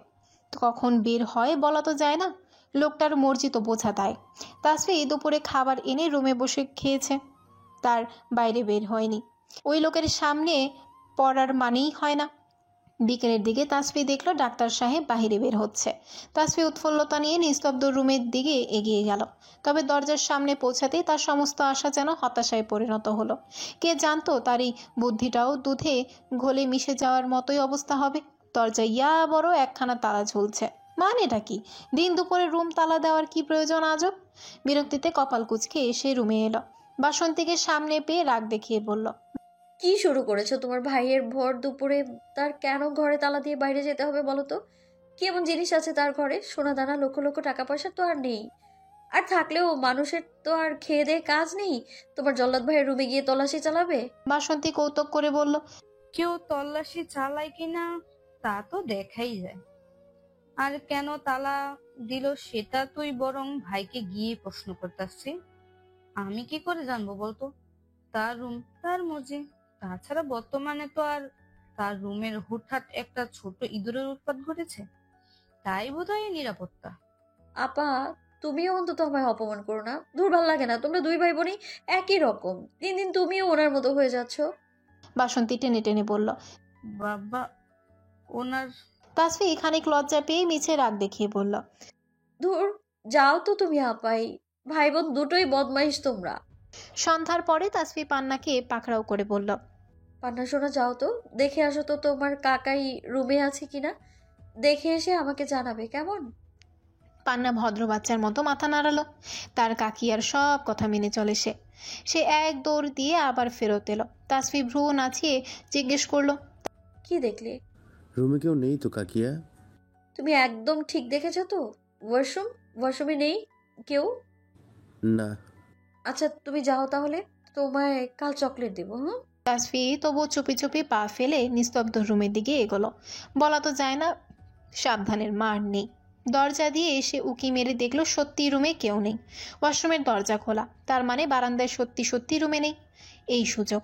কখন বের হয় বলা তো যায় না। লোকটার মর্জি তো বোঝা দেয়। তাসফি দুপুরে খাবার এনে রুমে বসে খেয়েছে, তার বাইরে বের হয়নি। ওই লোকের সামনে পড়ার মানেই হয় না। বিকেলের দিকে তাসফি দেখলো ডাক্তার সাহেব বাহিরে বের হচ্ছে। তাসফি উৎফুল্লতা নিয়ে নিস্তব্ধ রুমের দিকে এগিয়ে গেল। তবে দরজার সামনে পৌঁছাতেই তার সমস্ত আশা যেন হতাশায় পরিণত হলো। কে জানতো তার এই বুদ্ধিটাও দুধে ঘোলে মিশে যাওয়ার মতোই অবস্থা হবে। দরজায় ইয়া বড় একখানা তালা ঝুলছে, মানেটা কি? দিন দুপুরে রুম তালা দেওয়ার কি প্রয়োজন আজব? বিরক্তিতে কপাল কুঁচকে এসে রুমে এলো। বাসন্তীকে সামনে পেয়ে রাগ দেখিয়ে বলল, কি শুরু করেছো? তোমার ভাইয়ের ভর দুপুরে তার কেন ঘরে তালা দিয়ে বাইরে যেতে হবে বলো তো? কি এমন জিনিস আছে তার ঘরে? সোনা দানা লক্ষ লক্ষ টাকা পয়সা তো আর নেই। আর থাকলেও মানুষের তো আর খেয়ে দেয়ে কাজ নেই। তোমার জল্লাদ ভাইয়ের রুমে গিয়ে তল্লাশি চালাবে? বাসন্তী কৌতুক করে বলল, কেউ তল্লাশি চালায় কিনা তা তো দেখাই যায়। আর কেন তালা দিল সেটা তুই বরং ভাইকে গিয়ে প্রশ্ন করতেছি। আমি কি করে জানবো বলতো? তার রুম, তার মর্জি। তাছাড়া বর্তমানে তো আর তার রুমের হুটহাট একটা ছোট ইঁদুরের উৎপাত ঘটেছে, তাই বোধহয় নিরাপত্তা। আপা, তুমিও অন্তত আমায় অপমান করো না। দূর ভাল লাগে না? তোমরা দুই ভাই বোনই একই রকম। দিন দিন তুমিও ওনার মতো হয়ে যাচ্ছ। বাসন্তী টেনে টেনে বলল। বাবা, ওনার তাসফি খানিক লজ্জা পেয়ে মিছে রাগ দেখিয়ে বলল, ধুর, যাও তো তুমি আপাই। ভাই বোন দুটোই বদমাইশ তোমরা। সন্ধ্যার পরে তাসফি পান্নাকে পাকড়াও করে বলল, পান্না শোনা, যাও তো, দেখে আসো তো তোমার কাকাই রুমে আছে কিনা। দেখে এসে আমাকে জানাবে, কেমন? পান্না ভদ্র বাচ্চার মতো মাথা নাড়ালো। তার কাকিয়ার সব কথা মেনে চলে সে। সে এক দৌড় দিয়ে আবার ফেরত এলো। তাসফি ভ্রু নাচিয়ে জিজ্ঞেস করলো, কি দেখলে? রুমে কেউ নেই তো কাকিয়া? তুমি একদম ঠিক দেখেছো তো? ওয়াশরুমে নেই কেউ? না। আচ্ছা, তুমি যাও তাহলে। তোমায় কাল চকলেট দেবো। হুম। তাসফি তবু চুপি চুপি পা ফেলে নিস্তব্ধ রুমের দিকে এগোলো। বলা তো যায় না সাবধানের মার নেই। দরজা দিয়ে এসে উকি মেরে দেখলো সত্যি রুমে কেউ নেই। ওয়াশরুমের দরজা খোলা, তার মানে বারান্দায় সত্যি সত্যি রুমে নেই। এই সুযোগ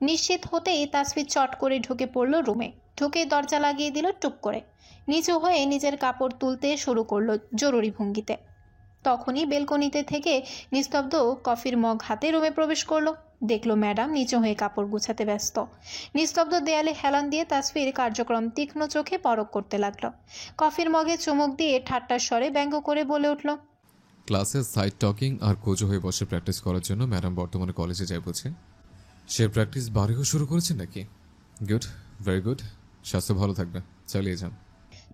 নিশ্চিত হতেই তাসফি চট করে ঢুকে পড়লো রুমে। ঢুকে দরজা লাগিয়ে দিল টুপ করে। নিচু হয়ে নিজের কাপড় তুলতে শুরু করলো জরুরি ভঙ্গিতে। তখনই বেলকনিতে থেকে নিস্তব্ধ কফির মগ হাতে রুমে প্রবেশ করলো। দেখলো ম্যাডাম নিচু হয়ে কাপড় গুছাতে ব্যস্ত। নিস্তব্ধ দেয়ালে হেলান দিয়ে তাসফির কার্যক্রম তীক্ষ্ণ চোখে পরখ করতে লাগলো। কফির মগে চুমুক দিয়ে ঠাট্টার স্বরে ব্যঙ্গ করে বলে উঠল, ক্লাসে সাইড টকিং আর কোজো হয়ে বসে প্র্যাকটিস করার জন্য ম্যাডাম বর্তমানে কলেজে যায় বুঝে। সে প্র্যাকটিস বাড়িও শুরু করেছেন নাকি? Good, very good. স্বাস্থ্য ভালো থাকবে, চালিয়ে যান।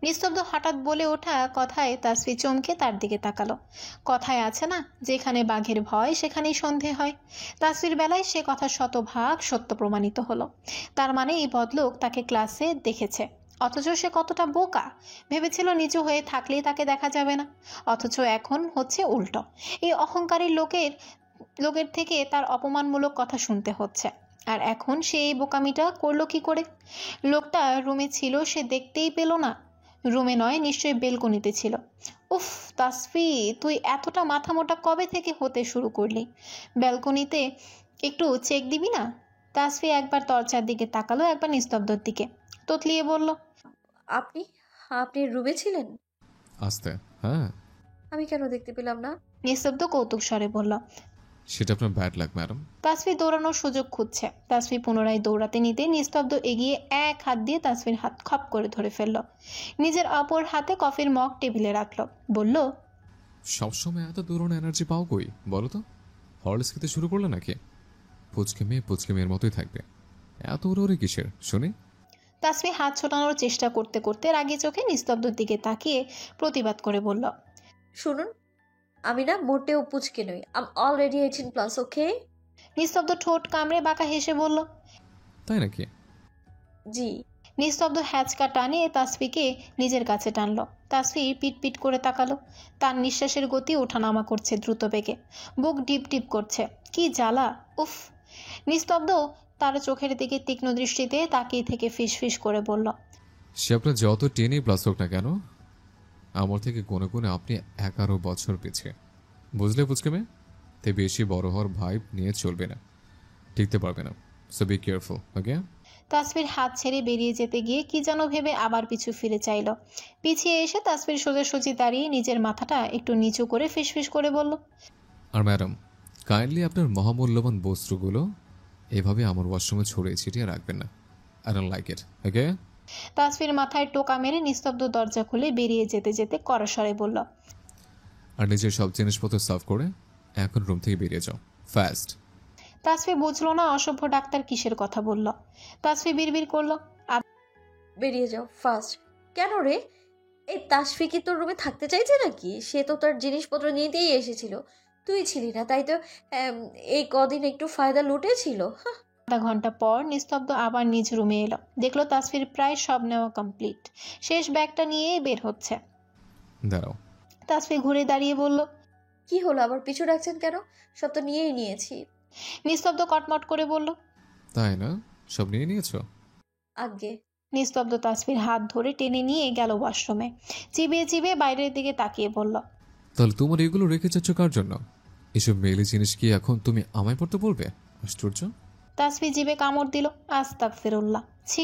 নিস্তব্ধ হঠাৎ বলে ওঠা কথায় তাসফি চমকে তার দিকে তাকালো। কথায় আছে না, যেখানে বাঘের ভয় সেখানেই সন্ধে হয়। তাসফির বেলায় সে কথা শতভাগ সত্য প্রমাণিত হলো। তার মানে এই বদলোক তাকে ক্লাসে দেখেছে, অথচ সে কতটা বোকা। ভেবেছিল নিচু হয়ে থাকলেই তাকে দেখা যাবে না, অথচ এখন হচ্ছে উল্টো। এই অহংকারী লোকের থেকে তার অপমানমূলক কথা শুনতে হচ্ছে। আর এখন সে এই বোকামিটা করলো কি করে? লোকটা রুমে ছিল সে দেখতেই পেল না। রুমে নয়, নিশ্চয়ই বেলকনিতে ছিল। উফ তাসফি, তুই এতটা মাথা মোটা কবে থেকে হতে শুরু করলি? ব্যালকনিতে একটু চেক দিবি না? তাসফি একবার দরজার দিকে তাকালো, একবার নিস্তব্ধর দিকে। তোতলিয়ে বলল, আপনি আপনি রুমে ছিলেন? আস্তে, হ্যাঁ। আমি কেন দেখতে পেলাম না? নিস্তব্ধ কৌতুক স্বরে বলল। সেটা আপনার ব্যাড লাক ম্যাডাম। তাসফি দৌড়ানোর সুযোগ খুঁজছে। তাসফি পুনরায় দৌড়াতে নিতে নিস্তব্ধ এগিয়ে এক হাত দিয়ে তাসফির হাত খপ করে ধরে ফেলল। নিজের অপর হাতে কফির মগ টেবিলে রাখলো। বলল, সবসময় এত দৌড়ানো এনার্জি পাও কই বলো তো? হরলিক্স খেতে শুরু করলে নাকি? পুচকে মেয়ের মতোই থাকবে। এত ওরে কিসের শুনি? তাসফি হাত ছোটানোর চেষ্টা করতে করতে রাগী চোখে নিস্তব্ধর দিকে তাকিয়ে প্রতিবাদ করে বলল, শুনুন, আমি না মোটেও পুচকে নই। আম অলরেডি 18+, ওকে? নিস্তব্ধ ঠোঁট কামড়ে বাঁকা হেসে বলল, তাই নাকি? জি। নিস্তব্ধ হ্যাচকা টানে তাসফিকে নিজের কাছে টানলো। তাসফি পিট করে তাকালো। তার নিঃশ্বাসের গতি ওঠানামা করছে দ্রুত বেগে। বুক ডিপ ডিপ করছে। কি জ্বালা! উফ! নিস্তব্ধ তার চোখের দিকে তীক্ষ্ণ দৃষ্টিতে তাকিয়ে থেকে ফিস করে বলল, সে আপনার যত টেনে প্লাস হোক না কেন, আমার থেকে কোনে কোনে আপনি 11 বছর পিছিয়ে। বুঝলে পুচকে মেয়ে? তাই বেশি বড় হওয়ার ভাইব নিয়ে চলবে না, টিকতে পারবে না। সো বি কেয়ারফুল, ওকে? তাসফির হাত ছেড়ে বেরিয়ে যেতে গিয়ে কি যেন ভেবে আবার পিছু ফিরে চাইল। পিছিয়ে এসে তাসফির সোজাসুজি দাঁড়িয়ে নিজের মাথাটা একটু নিচু করে ফিসফিস করে বলল, আর ম্যাডাম, কাইন্ডলি আপনার মহামূল্যবান বস্ত্রগুলো এভাবে আমার ওয়াশরুমে ছড়িয়ে ছিটিয়ে রাখবেন না। আই ডোন্ট লাইক ইট, ওকে? তাসফির মাথায় টোকা মেরে নিস্তব্ধ দরজা খুলে বেরিয়ে যেতে যেতে কড়া স্বরে বলল, আর নিজের সব জিনিসপত্র সার্ভ করে এখন রুম থেকে বেরিয়ে যাও, ফাস্ট। তাসফি বুঝলো না অসভ্য ডাক্তার কিসের কথা বলল। তাসফি বিড়বিড় করলো, বেরিয়ে যাও ফার্স্ট। কেন রে? এই তাসফি কি তোর রুমে থাকতে চাইছে নাকি? সে তো তার জিনিসপত্র নিতেই এসেছিল, তুই ছিলি না, তাই তো এই কদিন একটু ফায়দা লুটেছিল। আধা ঘন্টা পর নিস্তব্ধ আবার নিজ রুমে এলো। দেখলো তাসফির প্রায় সব নেওয়া কমপ্লিট, শেষ ব্যাগটা নিয়েই বের হচ্ছে। দাঁড়াও। তাসফি ঘুরে দাঁড়িয়ে বলল, কি হলো, আবার পিছু রাখছেন কেন? সব তো নিয়েই নিয়েছি। নিস্তব্ধ কটমট করে বলল, তাই না? সব নিয়ে নিয়েছো? আগে নিস্তব্ধ তাসফির হাত ধরে টেনে নিয়ে গেল ওয়াশরুমে। চিবিয়ে চিবিয়ে বাইরের দিকে তাকিয়ে বলল, তাহলে তোমার এগুলো রেখে যাচ্ছ কার জন্য? এসব মেয়েলি জিনিস কি এখন তুমি আমায় পড়তে বলবে? আশ্চর্য। তাসফি জিভে কামড় দিল। আস্তাগফিরুল্লাহ, ছি,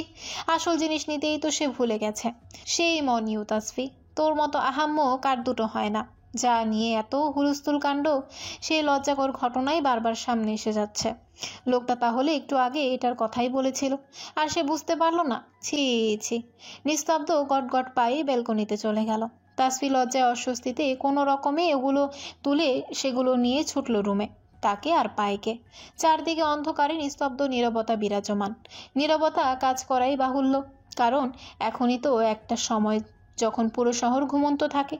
আসল জিনিস নিতেই তো সে ভুলে গেছে। সেই মনিউ তাসফি, তোর মতো আহাম্য কার দুটো হয় না। যা নিয়ে এত হুলস্থুল কাণ্ড, সেই লজ্জাকর ঘটনাই বারবার সামনে এসে যাচ্ছে। লোকটা তাহলে একটু আগে এটার কথাই বলেছিল, আর সে বুঝতে পারলো না? ছি ছি। নিস্তব্ধ গটগট পায়ে ব্যালকনিতে চলে গেল। তাসফি লজ্জায় অস্বস্তিতে কোনো রকমে এগুলো তুলে সেগুলো নিয়ে ছুটল রুমে। তাকে আর পায়কে। চারদিকে অন্ধকারে নিস্তব্ধ নীরবতা বিরাজমান। নীরবতা কাজ করাই বাহুল্য, কারণ এখনই তো একটা সময় যখন পুরো শহর ঘুমন্ত থাকে।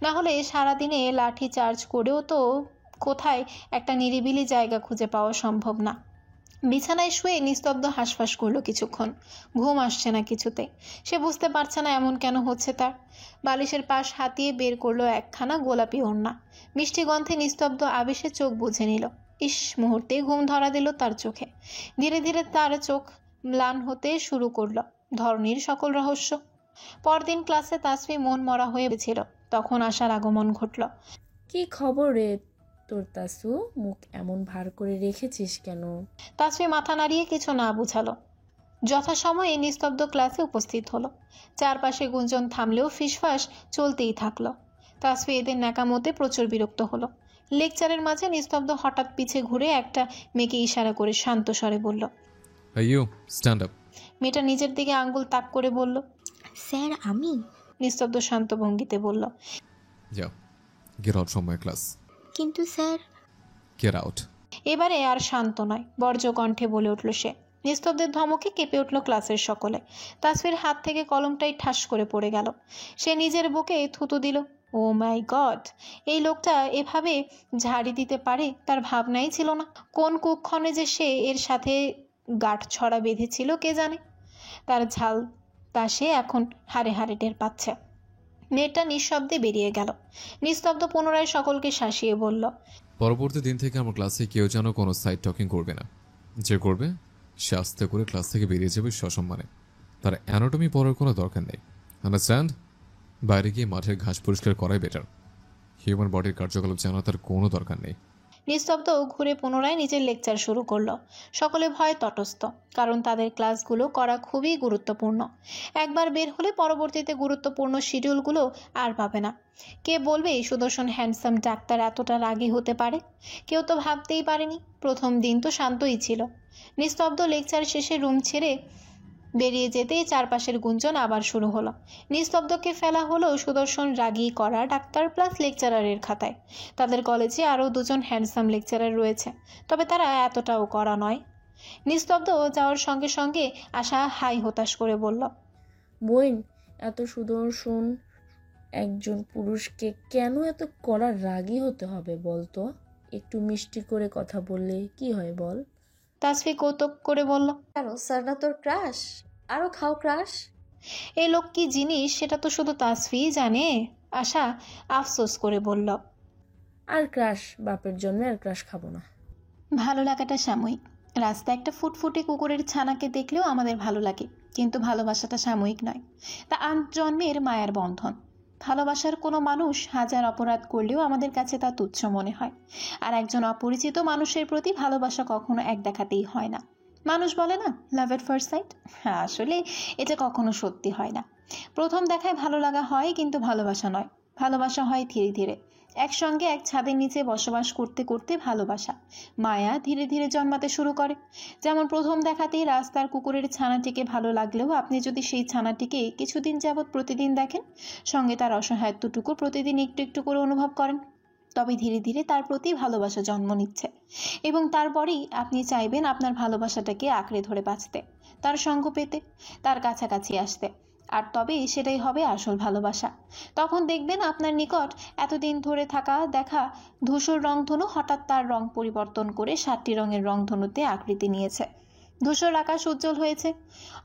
না হলে সারাদিনে লাঠি চার্জ করেও তো কোথায় একটা নিরিবিলি জায়গা খুঁজে পাওয়া সম্ভব না। বিছানায় শুয়ে নিস্তব্ধ হাঁসফাঁস করলো কিছুক্ষণ। ঘুম আসছে না কিছুতে। সে বুঝতে পারছে না এমন কেন হচ্ছে তার। বালিশের পাশ হাতিয়ে বের করলো একখানা গোলাপি ওড়না। মিষ্টি গন্ধে নিস্তব্ধ আবেশে চোখ বুজে নিল। ইস, মুহূর্তে ঘুম ধরা দিল তার চোখে। ধীরে ধীরে তার চোখ ম্লান হতে শুরু করলো ধরনীর সকল রহস্য। পরদিন ক্লাসে তাসফি মন মরা হয়ে ছিল। তখন আশার আগমন ঘটল। কি খবর রে তোর তাসু? মুখ এমন ভার করে রেখেছিস কেন? তাসফি মাথা নাড়িয়ে কিছু না বুঝালো। যথাসময়ে নিস্তব্ধ ক্লাসে উপস্থিত হলো। চারপাশে গুঞ্জন থামলেও ফিসফাস চলতেই থাকলো। তাসফি এদের ন্যাকামতে প্রচুর বিরক্ত হলো। লেকচারের মাঝে নিস্তব্ধ হঠাৎ পিছে ঘুরে একটা মেয়েকে ইশারা করে শান্ত স্বরে বলল, ইউ স্ট্যান্ড আপ। মেয়েটা নিজের দিকে আঙ্গুল তাক করে বলল, স্যার আমি। নিস্তব্ধ শান্ত ভঙ্গিতে বলল, যাও, gate out from my class. কিন্তু স্যার। Get out. এবারে আর শান্ত নয়, বর্জ্য কণ্ঠে বলে উঠল সে। নিস্তব্ধের ধমকে কেঁপে উঠল ক্লাসের সকলে। তাসফির হাত থেকে কলমটাই ঠাস করে পড়ে গেল। সে নিজের বুকে থুতু দিল। ও মাই গড, এই লোকটা এভাবে ঝাড়ি দিতে পারে তার ভাবনাই ছিল না। কোন কুক্ষণে যে সে এর সাথে গাঁট ছড়া বেঁধেছিল কে জানে। তার ঝাল তা সে এখন হাড়ে হাড়ে টের পাচ্ছে। মেয়েটা নিঃশব্দে বেরিয়ে গেল। নিস্তব্ধ পুনরায় সকলকে শাসিয়ে বলল, পরবর্তী দিন থেকে আমার ক্লাসে কেউ যেন কোনো সাইড টকিং করবে না। যে করবে সে আস্তে করে ক্লাস থেকে বেরিয়ে যাবে সসম্মানে। তার অ্যানাটমি পড়ার কোনো দরকার নেই, আন্ডারস্ট্যান্ড? বাইরে গিয়ে মাঠের ঘাস পরিষ্কার করাই বেটার। হিউম্যান বডির কার্যকলাপ জানা তার কোনো দরকার নেই। নিস্তব্ধ ঘুরে পুনরায় নিজের লেকচার শুরু করলো। সকলে ভয়ে তটস্থ, কারণ তাদের ক্লাসগুলো করা খুবই গুরুত্বপূর্ণ। একবার বের হলে পরবর্তীতে গুরুত্বপূর্ণ শিডিউলগুলো আর পাবে না। কে বলবে এই সুদর্শন হ্যান্ডসাম ডাক্তার এতটা রাগী হতে পারে? কেউ তো ভাবতেই পারেনি। প্রথম দিন তো শান্তই ছিল। নিস্তব্ধ লেকচার শেষে রুম ছেড়ে বেরিয়ে যেতেই চারপাশের গুঞ্জন আবার শুরু হলো। নিস্তব্ধকে ফেলা হলো সুদর্শন রাগী করা ডাক্তার প্লাস লেকচারারের খাতায়। তাদের কলেজে আরও দুজন হ্যান্ডসাম লেকচারার রয়েছে, তবে তারা এতটাও করা নয়। নিস্তব্ধ যাওয়ার সঙ্গে সঙ্গে আশা হাই হতাশ করে বলল, বোন, এত সুদর্শন একজন পুরুষকে কেন এত কড়া রাগী হতে হবে বলতো? একটু মিষ্টি করে কথা বললে কি হয় বল? তাসফি কৌতুক করে বলল, কেন, স্যার না তোর ক্রাশ? আরো খাও ক্রাশ। এই লোক কি জিনিস সেটা তো শুধু তাসফি জানে। আশা আফসোস করে বলল, আর ক্রাশ বাপের জন্য আর ক্রাশ খাবো না। ভালো লাগাটা সাময়িক। রাস্তায় একটা ফুটফুটে কুকুরের ছানাকে দেখলেও আমাদের ভালো লাগে, কিন্তু ভালোবাসাটা সাময়িক নয়, তা আজন্মের মায়ার বন্ধন। ভালোবাসার কোনো মানুষ হাজার অপরাধ করলেও আমাদের কাছে তা তুচ্ছ মনে হয়। আর একজন অপরিচিত মানুষের প্রতি ভালোবাসা কখনো এক দেখাতেই হয় না। মানুষ বলে না লাভ এট ফার্স্ট সাইট, আসলে এটা কখনো সত্যি হয় না। প্রথম দেখায় ভালো লাগা হয়, কিন্তু ভালোবাসা নয়। ভালোবাসা হয় ধীরে ধীরে, একসঙ্গে এক ছাদের নিচে বসবাস করতে করতে ভালোবাসা, মায়া ধীরে ধীরে জন্মাতে শুরু করে। যেমন প্রথম দেখাতেই রাস্তার কুকুরের ছানাটিকে ভালো লাগলেও আপনি যদি সেই ছানাটিকে কিছুদিন যাবৎ প্রতিদিন দেখেন, সঙ্গে তার অসহায়ত্বটুকু প্রতিদিন একটু একটু করে অনুভব করেন, তবে ধীরে ধীরে তার প্রতি ভালোবাসা জন্ম নিচ্ছে, এবং তারপরেই আপনি চাইবেন আপনার ভালোবাসাটাকে আঁকড়ে ধরে বাঁচতে, তার সঙ্গ পেতে, তার কাছাকাছি আসতে। আর তবেই সেটাই হবে আসল ভালোবাসা। তখন দেখবেন আপনার নিকট এতদিন ধরে থাকা দেখা ধূসর রংধনু হঠাৎ তার রং পরিবর্তন করে 7টি রঙের রংধনুতে আকৃতি নিয়েছে। ধূসর আকাশ উজ্জ্বল হয়েছে,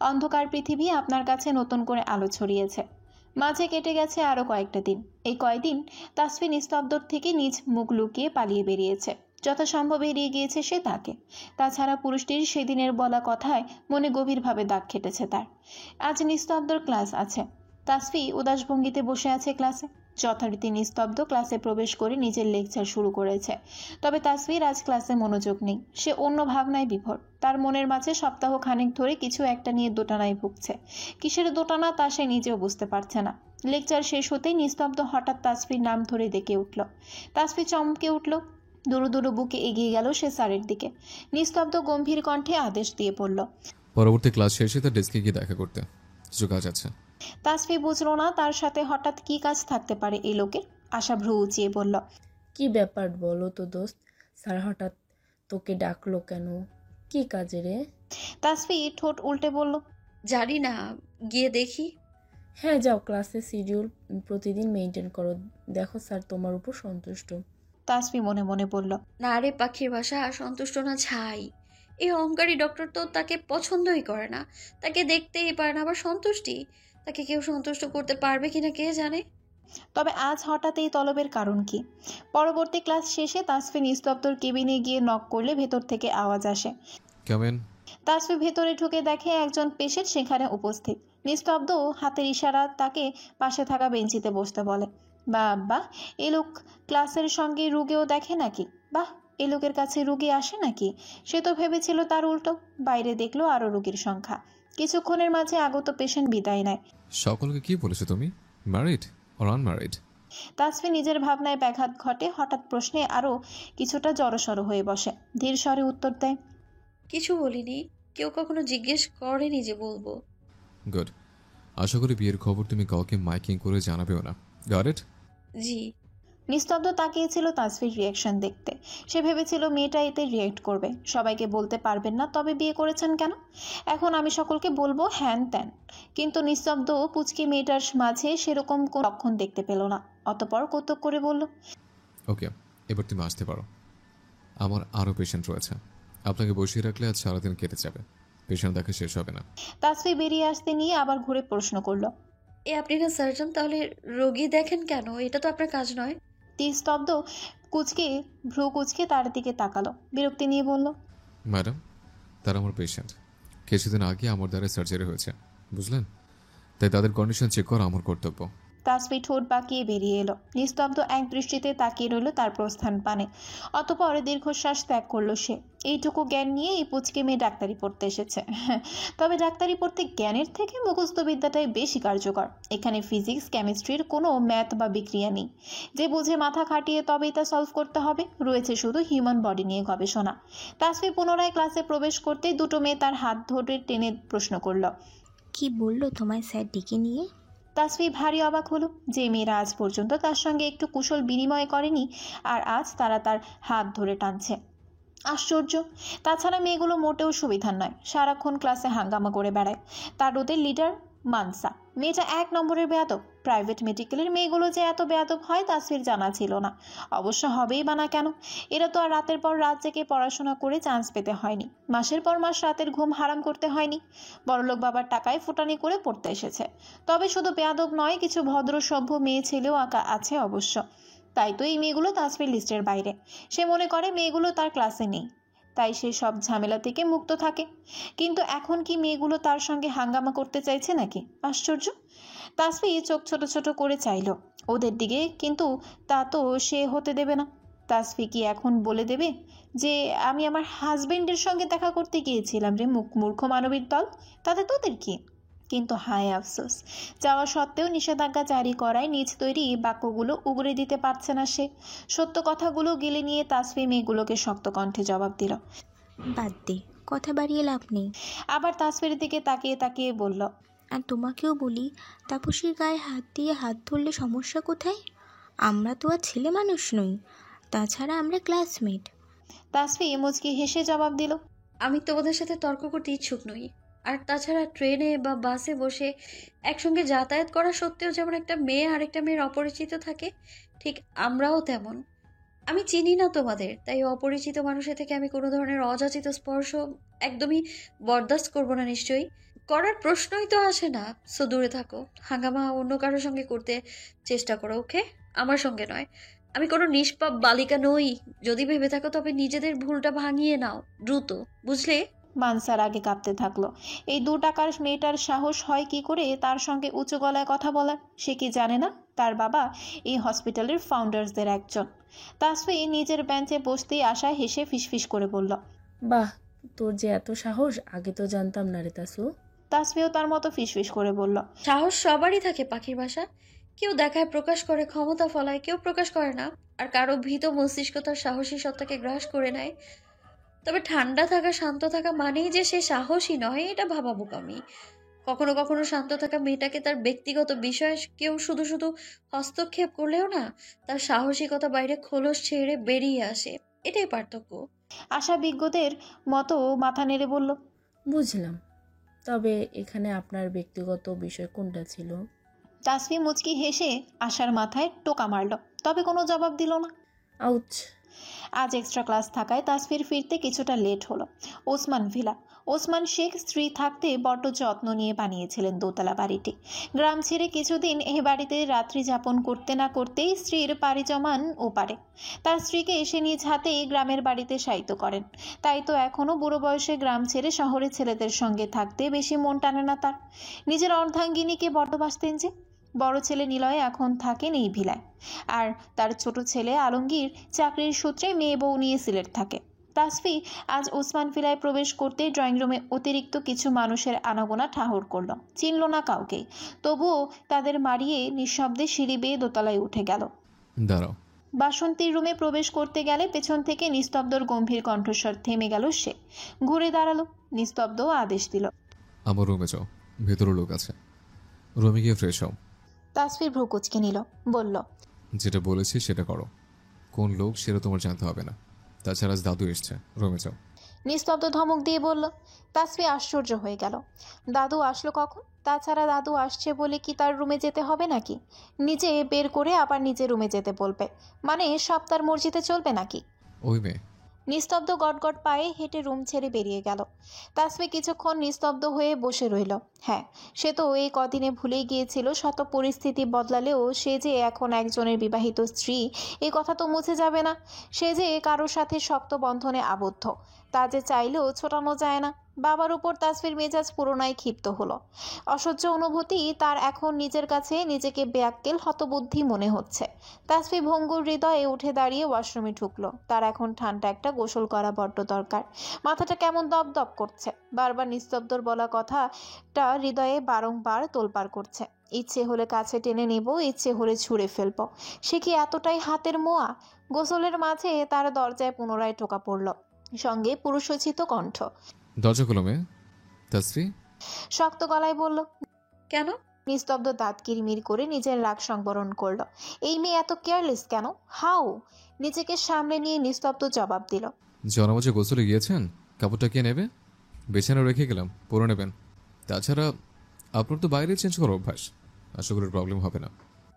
অন্ধকার পৃথিবী আপনার কাছে নতুন করে আলো ছড়িয়েছে। মাঝে কেটে গেছে আরও কয়েকটা দিন। এই কয়দিন তাসফি নিস্তব্ধর থেকে নিজ মুখ লুকিয়ে পালিয়ে বেরিয়েছে, যথাসম্ভব এড়িয়ে গিয়েছে সে তাকে। তাছাড়া পুরুষটির সেদিনের বলা কথায় মনে গভীরভাবে দাগ খেটেছে তার। আজ নিস্তব্ধর ক্লাস আছে। তাসফি উদাস ভঙ্গিতে বসে আছে ক্লাসে, যথারীতি নিস্তব্ধ ক্লাসে প্রবেশ করে নিজের লেকচার শুরু করেছে। তবে তাসফির আজ ক্লাসে মনোযোগ নেই, সে অন্য ভাবনায় বিভোর। তার মনের মাঝে সপ্তাহ খানেক ধরে কিছু একটা নিয়ে দোটানায় ভুগছে। কিসের দোটানা তা সে নিজেও বুঝতে পারছে না। লেকচার শেষ হতেই নিস্তব্ধ হঠাৎ তাসফির নাম ধরে ডেকে উঠল। তাসফি চমকে উঠল, দুরু দুরু বুকে এগিয়ে গেল সে স্যারের দিকে। নিস্তব্ধ গম্ভীর কণ্ঠে আদেশ দিয়ে পড়ল, পরবর্তী ক্লাস শেষে তার ডেস্কে গিয়ে দেখা করতে, কিছু কাজ আছে। তাসফি বুঝল না তার সাথে হঠাৎ কি কাজ থাকতে পারে এই লোকের। আশা ভ্রু উঁচিয়ে বলল, কি ব্যাপার বলো তো দোস্ত, স্যার হঠাৎ তোকে ডাকলো কেন, কি কাজে রে? তাসফি ঠোঁট উল্টে বলল, জানি না, গিয়ে দেখি। হ্যাঁ যাও, ক্লাসের শিডিউল প্রতিদিন মেনটেন করো, দেখো স্যার তোমার উপর সন্তুষ্ট। তাসফি মনে মনে বলল, না রে পাখির বাসা, সন্তুষ্ট না ছাই। এই অহংকারী ডক্টর তো তাকে পছন্দই করে না, তাকে দেখতেই পারে না, আবার সন্তুষ্টি। তাকে কেউ সন্তুষ্ট করতে পারবে কিনা কে জানে। তবে আজ হঠাৎ এই তলবের কারণ কি? পরবর্তী ক্লাস শেষে তাসফি নিস্তব্ধর কেবিনে গিয়ে নক করলে ভেতর থেকে আওয়াজ আসে। কেমন? তাসফি ভেতরে ঢুকে দেখে একজন পেশেন্ট সেখানে উপস্থিত। নিস্তব্ধ হাতের ইশারা তাকে পাশে থাকা বেঞ্চিতে বসতে বলে। বাহ, এ লোক ক্লাসের সঙ্গে রুগীও দেখে নাকি? বাহ, এ লোকের কাছে রুগী আসে নাকি? সে তো ভেবেছিল তার উল্টো। বাইরে দেখলো আরও রুগীর সংখ্যা। কিছুক্ষণের মাঝে আগত পেশেন্ট বিদায় নেয়। সকলকে কি বলেছো তুমি, ম্যারিড অর আনম্যারিড? তাসফি নিজের ভাবনায় ব্যাঘাত ঘটে, হঠাৎ প্রশ্নে আরও কিছুটা জড়সড় হয়ে বসে। ধীর স্বরে উত্তর দেয়, কিছু বলিনি, কেউ কখনো জিজ্ঞেস করেনি যে বলবো। গুড। আশা করি বিয়ের খবর তুমি কাউকে মাইকিং করে জানাবেও না। Got it? জি। নিস্তব্ধ তাকিয়েছিল তাসফির রিয়াকশন দেখতে। সে ভেবেছিল মেয়েটা এতে রিয়েক্ট করবে। সবাইকে বলতে পারবেন না তবে বিয়ে করেছেন কেন, এখন আমি সকলকে বলবো হ্যান ত্যান। কিন্তু নিস্তব্ধ পুচকি মেয়েটার মাঝে সেরকম কোন লক্ষণ দেখতে পেল না। অতঃপর কৌতুক করে বলল, ওকে, এবার তুমি আসতে পারো। আমার আরও পেশেন্ট রয়েছে, আপনাকে বসিয়ে রাখলে আজ সারাদিন কেটে যাবে, পেশেন্ট দেখা শেষ হবে না। তাসফি বেরিয়ে আসতে নিয়ে আবার ঘুরে প্রশ্ন করলো, এ আপনি না সার্জন, তাহলে রোগী দেখেন কেন? এটা তো আপনার কাজ নয়। নিস্তব্ধ ভ্রু কুচকে তার দিকে তাকালো, বিরক্তি নিয়ে বলল, ম্যাডাম, তারা আমার পেশেন্ট। কিছুদিন আগে আমার দ্বারা সার্জারি হয়েছে, বুঝলেন? তাই তাদের কন্ডিশন চেক করা আমার কর্তব্য। তাসফি ঠোঁট বাঁকিয়ে বেরিয়ে এলো। নিস্তব্ধ এক দৃষ্টিতে তাকিয়ে রইল তার প্রস্থান পানে। অতঃপর দীর্ঘশ্বাস ত্যাগ করলো সে। এইটুকু জ্ঞান নিয়ে এই পুচকে মেয়ে ডাক্তারি পড়তে এসেছে। তবে ডাক্তারি পড়তে জ্ঞানের থেকে মুখস্থ বিদ্যাটাই বেশি কার্যকর। এখানে ফিজিক্স কেমিস্ট্রির কোনো ম্যাথ বা বিক্রিয়া নেই যে বুঝে মাথা খাটিয়ে তবেই তা সলভ করতে হবে। রয়েছে শুধু হিউম্যান বডি নিয়ে গবেষণা। তাসফি পুনরায় ক্লাসে প্রবেশ করতেই দুটো মেয়ে তার হাত ধরে টেনে প্রশ্ন করল, কি বললো তোমায় স্যার ডেকে নিয়ে? তাসফি ভারী অবাক হলো যে মেয়েরা আজ পর্যন্ত তার সঙ্গে একটু কুশল বিনিময় করেনি, আর আজ তারা তার হাত ধরে টানছে। আশ্চর্য। তাছাড়া মেয়েগুলো মোটেও সুবিধার নয়, সারাক্ষণ ক্লাসে হাঙ্গামা করে বেড়ায়। তার ওদের লিডার মানসা, মেয়েটা 1 নম্বরের বেয়াদব। প্রাইভেট মেডিকেলের মেয়েগুলো যে এত বেয়াদব হয় তাসফির জানা ছিল না। অবশ্য হবেই বা না কেন, এরা তো আর রাতের পর রাত জেগে পড়াশোনা করে চান্স পেতে হয়নি, মাসের পর মাস রাতের ঘুম হারাম করতে হয়নি। বড়লোক বাবার টাকায় ফুটানি করে পড়তে এসেছে। তবে শুধু বেয়াদব নয়, কিছু ভদ্র সভ্য মেয়ে ছেলেও আছে অবশ্য। তাই তো এই মেয়েগুলো তাসফির লিস্টের বাইরে। সে মনে করে মেয়েগুলো তার ক্লাসে নেই, তাই সে সব ঝামেলা থেকে মুক্ত থাকে। কিন্তু এখন কি মেয়েগুলো তার সঙ্গে হাঙ্গামা করতে চাইছে নাকি? আশ্চর্য। তাসফি চোখ ছোট ছোট করে চাইল ওদের দিকে, কিন্তু তা তো সে হতে দেবে না। তাসফি কি এখন বলে দেবে যে আমি আমার হাজবেন্ডের সঙ্গে দেখা করতে গিয়েছিলাম রে মূর্খ মানবীর দল? তাতে তোদের কি? কিন্তু হায় আফসোস, যাওয়া সত্ত্বেও নিষেধাজ্ঞা জারি করায় নিজ তৈরি বাক্যগুলো উগরে দিতে পারছে না সে। সত্য কথাগুলো গিলে নিয়ে তাসফি মেয়েগুলোকে শক্ত কণ্ঠে জবাব দিল। বাদ দে, কথা বাড়িয়ে লাভ নেই। আবার তাসফির দিকে তাকিয়ে তাকিয়ে বলল, আর তোমাকেও বলি, তাপসীর গায়ে হাত দিয়ে হাত ধরলে সমস্যা কোথায়? আমরা তো আর ছেলে মানুষ নই, তাছাড়া আমরা ক্লাসমেট। তাসফি মুচকি হেসে জবাব দিল, আমি তোমাদের সাথে তর্ক করতে ইচ্ছুক নই। আর তাছাড়া ট্রেনে বা বাসে বসে একসঙ্গে যাতায়াত করা সত্ত্বেও যেমন একটা মেয়ে আরেকটা মেয়ের অপরিচিত থাকে, ঠিক আমরাও তেমন। আমি চিনি না তোমাদের, তাই অপরিচিত মানুষের থেকে আমি কোনো ধরনের অযাচিত স্পর্শ একদমই বরদাস্ত করবো না। নিশ্চয়ই করার প্রশ্নই তো আসে না। সো দূরে থাকো। হাঙ্গামা অন্য কারোর সঙ্গে করতে চেষ্টা করো, ওকে? আমার সঙ্গে নয়। আমি কোনো নিষ্পাপ বালিকা নই। যদি ভেবে থাকো তবে নিজেদের ভুলটা ভাঙিয়ে নাও দ্রুত, বুঝলে? মানসার আগে কাঁপতে থাকলো। এই 2 টাকার মেয়েটার সাহস হয় কি করে তার সঙ্গে উঁচু গলায় কথা বলার? সে কি জানে না তার বাবা এই হসপিটালের ফাউন্ডার্সদের একজন? তাসফি নিজের বেঞ্চে বসতেই আশায় হেসে ফিসফিস করে বলল, বাহ, তোর যে এত সাহস, আগে তো জানতাম না রে তাসু। তাসফিও তার মতো ফিসফিস করে বলল, সাহস সবারই থাকে পাখির বাসা। কেউ দেখায় প্রকাশ করে, ক্ষমতা ফলায়, কেউ প্রকাশ করে না। আর কারো ভীত মস্তিষ্ক তার সাহসী সত্তাকে গ্রাস করে নেয়। তবে ঠান্ডা থাকা, শান্ত থাকা মানেই যে সে সাহসী নয়, এটা ভাবা বোকামি। কখনো কখনো শান্ত থাকা মেয়েটাকে তার ব্যক্তিগত বিষয়ে কেউ শুধু শুধু হস্তক্ষেপ করলেও না, তার সাহসিকতা বাইরে খোলস ছেড়ে বেরিয়ে আসে। এটাই পার্থক্য। আশা বিজ্ঞদের মতো মাথা নেড়ে বলল, বুঝলাম, তবে এখানে আপনার ব্যক্তিগত বিষয় কোনটা ছিল? তাসফি মুচকি হেসে আশার মাথায় টোকা মারল, তবে কোনো জবাব দিল না। আউচ। আজ এক্সট্রা ক্লাস থাকায় তাসফির ফিরতে কিছুটা লেট হলো। ওসমান শেখ স্ত্রী থাকতে বড্ড যত্ন নিয়ে বানিয়েছিলেন দোতলা বাড়িটি। গ্রাম ছেড়ে কিছুদিন এ বাড়িতে রাত্রি যাপন করতে না করতেই স্ত্রীর পাড়ি জমান ওপারে। তার স্ত্রীকে এসে নিজ হাতে গ্রামের বাড়িতে শায়িত করেন। তাই তো এখনও বুড়ো বয়সে গ্রাম ছেড়ে শহরে ছেলেদের সঙ্গে থাকতে বেশি মন টানে না তার। নিজের অর্ধাঙ্গিনীকে বড্ড বাসতেন যে। বড় ছেলে নিলয় এখন থাকেন এই ভিলায়, আর তার ছোট ছেলে আলমগীর চাকরির সূত্রে মেয়ে বউ নিয়ে সিলেট থাকে। তাসফি আজ ওসমান ভিলায় প্রবেশ করতেই ড্রয়িং রুমে অতিরিক্ত কিছু মানুষের আনাগোনা ঠাহর করল। চিনল না কাউকেই, তবুও তাদের মারিয়ে নিঃশব্দে সিঁড়ি বেয়ে দোতলায় উঠে গেল। দাঁড়াও। বাসন্তীর রুমে প্রবেশ করতে গেলে পেছন থেকে নিস্তব্ধর গম্ভীর কণ্ঠস্বর থেমে গেল। সে ঘুরে দাঁড়ালো, নিস্তব্ধ আদেশ দিল, আমার রুমে যাও, ভেতরে লোক আছে। রুমে গিয়ে ফ্রেশ হও। তাসফির ভ্রু কুঁচকে নিল, বলল, যেটা বলেছি সেটা করো। কোন লোক সেটা তোমার জানতে হবে না। তাছাড়া আজ দাদু এসছে, রুমে যাও। নিস্তব্ধ ধমক দিয়ে বলল। তাসফি আশ্চর্য হয়ে গেল। দাদু আসলো কখন? তাছাড়া দাদু আসছে বলে কি তার রুমে যেতে হবে নাকি? নিজে বের করে আবার নিজে রুমে যেতে বলবে, মানে সব তার মর্জিতে চলবে নাকি? ওই মেয়ে। নিস্তব্ধ গটগট পায়ে হেঁটে রুম ছেড়ে বেরিয়ে গেল। তাসফি কিছুক্ষণ নিস্তব্ধ হয়ে বসে রইল। হ্যাঁ, সে তো এই কদিনে ভুলেই গিয়েছিল শত পরিস্থিতি বদলালেও সে যে এখন একজনের বিবাহিত স্ত্রী, এই কথা তো মুছে যাবে না। সে যে কারোর সাথে শক্ত বন্ধনে আবদ্ধ, তা যে চাইলেও ছোটানো যায় না। বাবার উপর তাসফির মেজাজ পুরোনাই ক্ষিপ্ত হলো। অসহ্য অনুভূতি তার এখন নিজের কাছে নিজেকে বেয়াক্কেল হতবুদ্ধি মনে হচ্ছে। তাসফি ভঙ্গুর হৃদয়ে উঠে দাঁড়িয়ে ওয়াশরুমে ঢুকলো। তার এখন ঠান্ডা একটা গোসল করা বড্ড দরকার। মাথাটা কেমন দপদপ করছে। বারবার নিস্তব্ধর বলা কথাটা হৃদয়ে বারংবার তোলপাড় করছে। ইচ্ছে হলে কাছে টেনে নেব, ইচ্ছে হলে ছুঁড়ে ফেলবো। সে কি এতটাই হাতের মোয়া? গোসলের মাঝে তার দরজায় পুনরায় টোকা পড়ল, সঙ্গে পুরুষোচিত কণ্ঠ। দরজা খোলো মেয়ে। তাসফি। শক্ত গলায় বলল, কেন? নিস্তব্ধ দাঁত কিরমির করে নিজের রাগ সংবরণ করল। এই মেয়ে এত কেয়ারলেস কেন? হাউ? নিজেকে সামলে নিয়ে নিস্তব্ধ জবাব দিল, জনমাজে গোসলে গিয়েছেন? কাপড়টা কে নেবে? বেছানো রেখে গেলাম, পরে নেবেন। তাছাড়া আপনার তো বাইরে চেঞ্জ করার অভ্যাস, আশা করি প্রবলেম হবে না।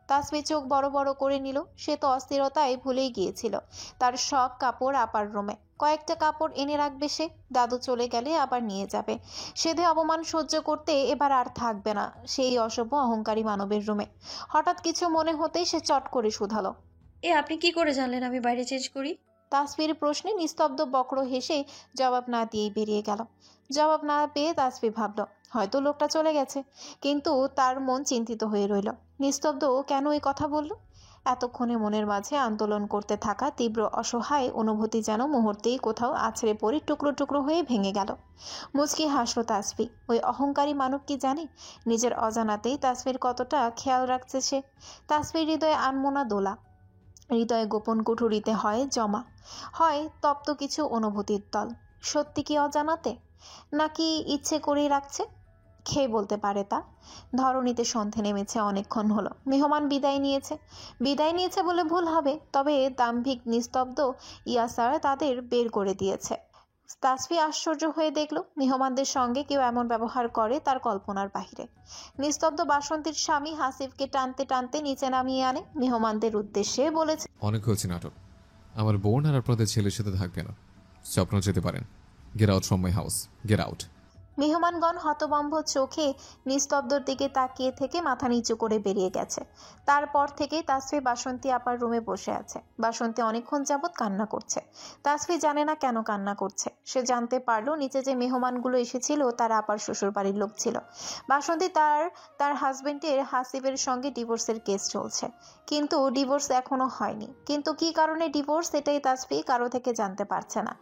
তাসফি চোখ বড় বড় করে নিল। সে তো অস্থিরতায় ভুলেই গিয়েছিল তার সব কাপড় আপার রুমে। কয়েকটা কাপড় এনে রাখবে সে, দাদু চলে গেলে আবার নিয়ে যাবে। সেধে অপমান সহ্য করতে এবার আর থাকবে না সেই অসভ্য অহংকারী মানবের রুমে। হঠাৎ কিছু মনে হতেই সে চট করে শুধালো, আপনি কি করে জানলেন আমি বাইরে চেঞ্জ করি? তাসফির প্রশ্নে নিস্তব্ধ বক্র হেসে জবাব না দিয়েই বেরিয়ে গেল। জবাব না পেয়ে তাসফি ভাবল হয়তো লোকটা চলে গেছে, কিন্তু তার মন চিন্তিত হয়ে রইল। নিস্তব্ধ কেন এই কথা বলল? এতক্ষণে মনের মাঝে আন্দোলন করতে থাকা তীব্র অসহায় অনুভূতি যেন মুহূর্তেই কোথাও আছড়ে পড়ে টুকরো টুকরো হয়ে ভেঙে গেল। মুচকি হাসল তাসফি। ওই অহংকারী মানব কি জানে নিজের অজানাতেই তাসফির কতটা খেয়াল রাখছে সে। তাসফির হৃদয়ে আনমনা দোলা, হৃদয়ে গোপন কুঠুরিতে হয় জমা, হয় তপ্ত কিছু অনুভূতির দল। সত্যি কি অজানাতে, নাকি ইচ্ছে করেই রাখছে? খেয়ে বলতে পারে তা। ধরণীতে সন্ধে নেমেছে, অনেকক্ষণ হলো। মেহমান বিদায় নিয়েছে বলে ভুল হবে, তবে দাম্ভিক নিস্তব্ধ ইয়াসার তাদের বের করে দিয়েছে। তাসফি আশ্চর্য হয়ে দেখল মেহমানদের সঙ্গে কেউ এমন ব্যবহার করে তার কল্পনার বাহিরে। নিস্তব্ধ বাসন্তীর স্বামী হাসিফকে টানতে টানতে নিচে নামিয়ে আনে। মেহমানদের উদ্দেশ্যে বলেছে, অনেক হয়েছে নাটক। আমার বোন আর আপনাদের ছেলের সাথে থাকবে না। স্বপ্ন যেতে পারেন। Get out from my house, get out. মেহমানগণ হতবম্ব চোখে নিস্তব্ধর দিকে তাকিয়ে থেকে মাথা নিচু করে বেরিয়ে গেছে। তারপর থেকেই তাসফি বাসন্তী আপার রুমে বসে আছে। বাসন্তী অনেকক্ষণ যাবৎ কান্না করছে। তাসফি জানে না কেন কান্না করছে। সে জানতে পারলো নিচে যে মেহমানগুলো এসেছিল তারা আপার শ্বশুর বাড়ির লোক ছিল। বাসন্তী তার হাজবেন্ডের হাসিবের সঙ্গে ডিভোর্সের কেস চলছে, কিন্তু ডিভোর্স এখনো হয়নি। কিন্তু কি কারণে ডিভোর্স, এটাই তাসফি কারো থেকে জানতে পারছে না।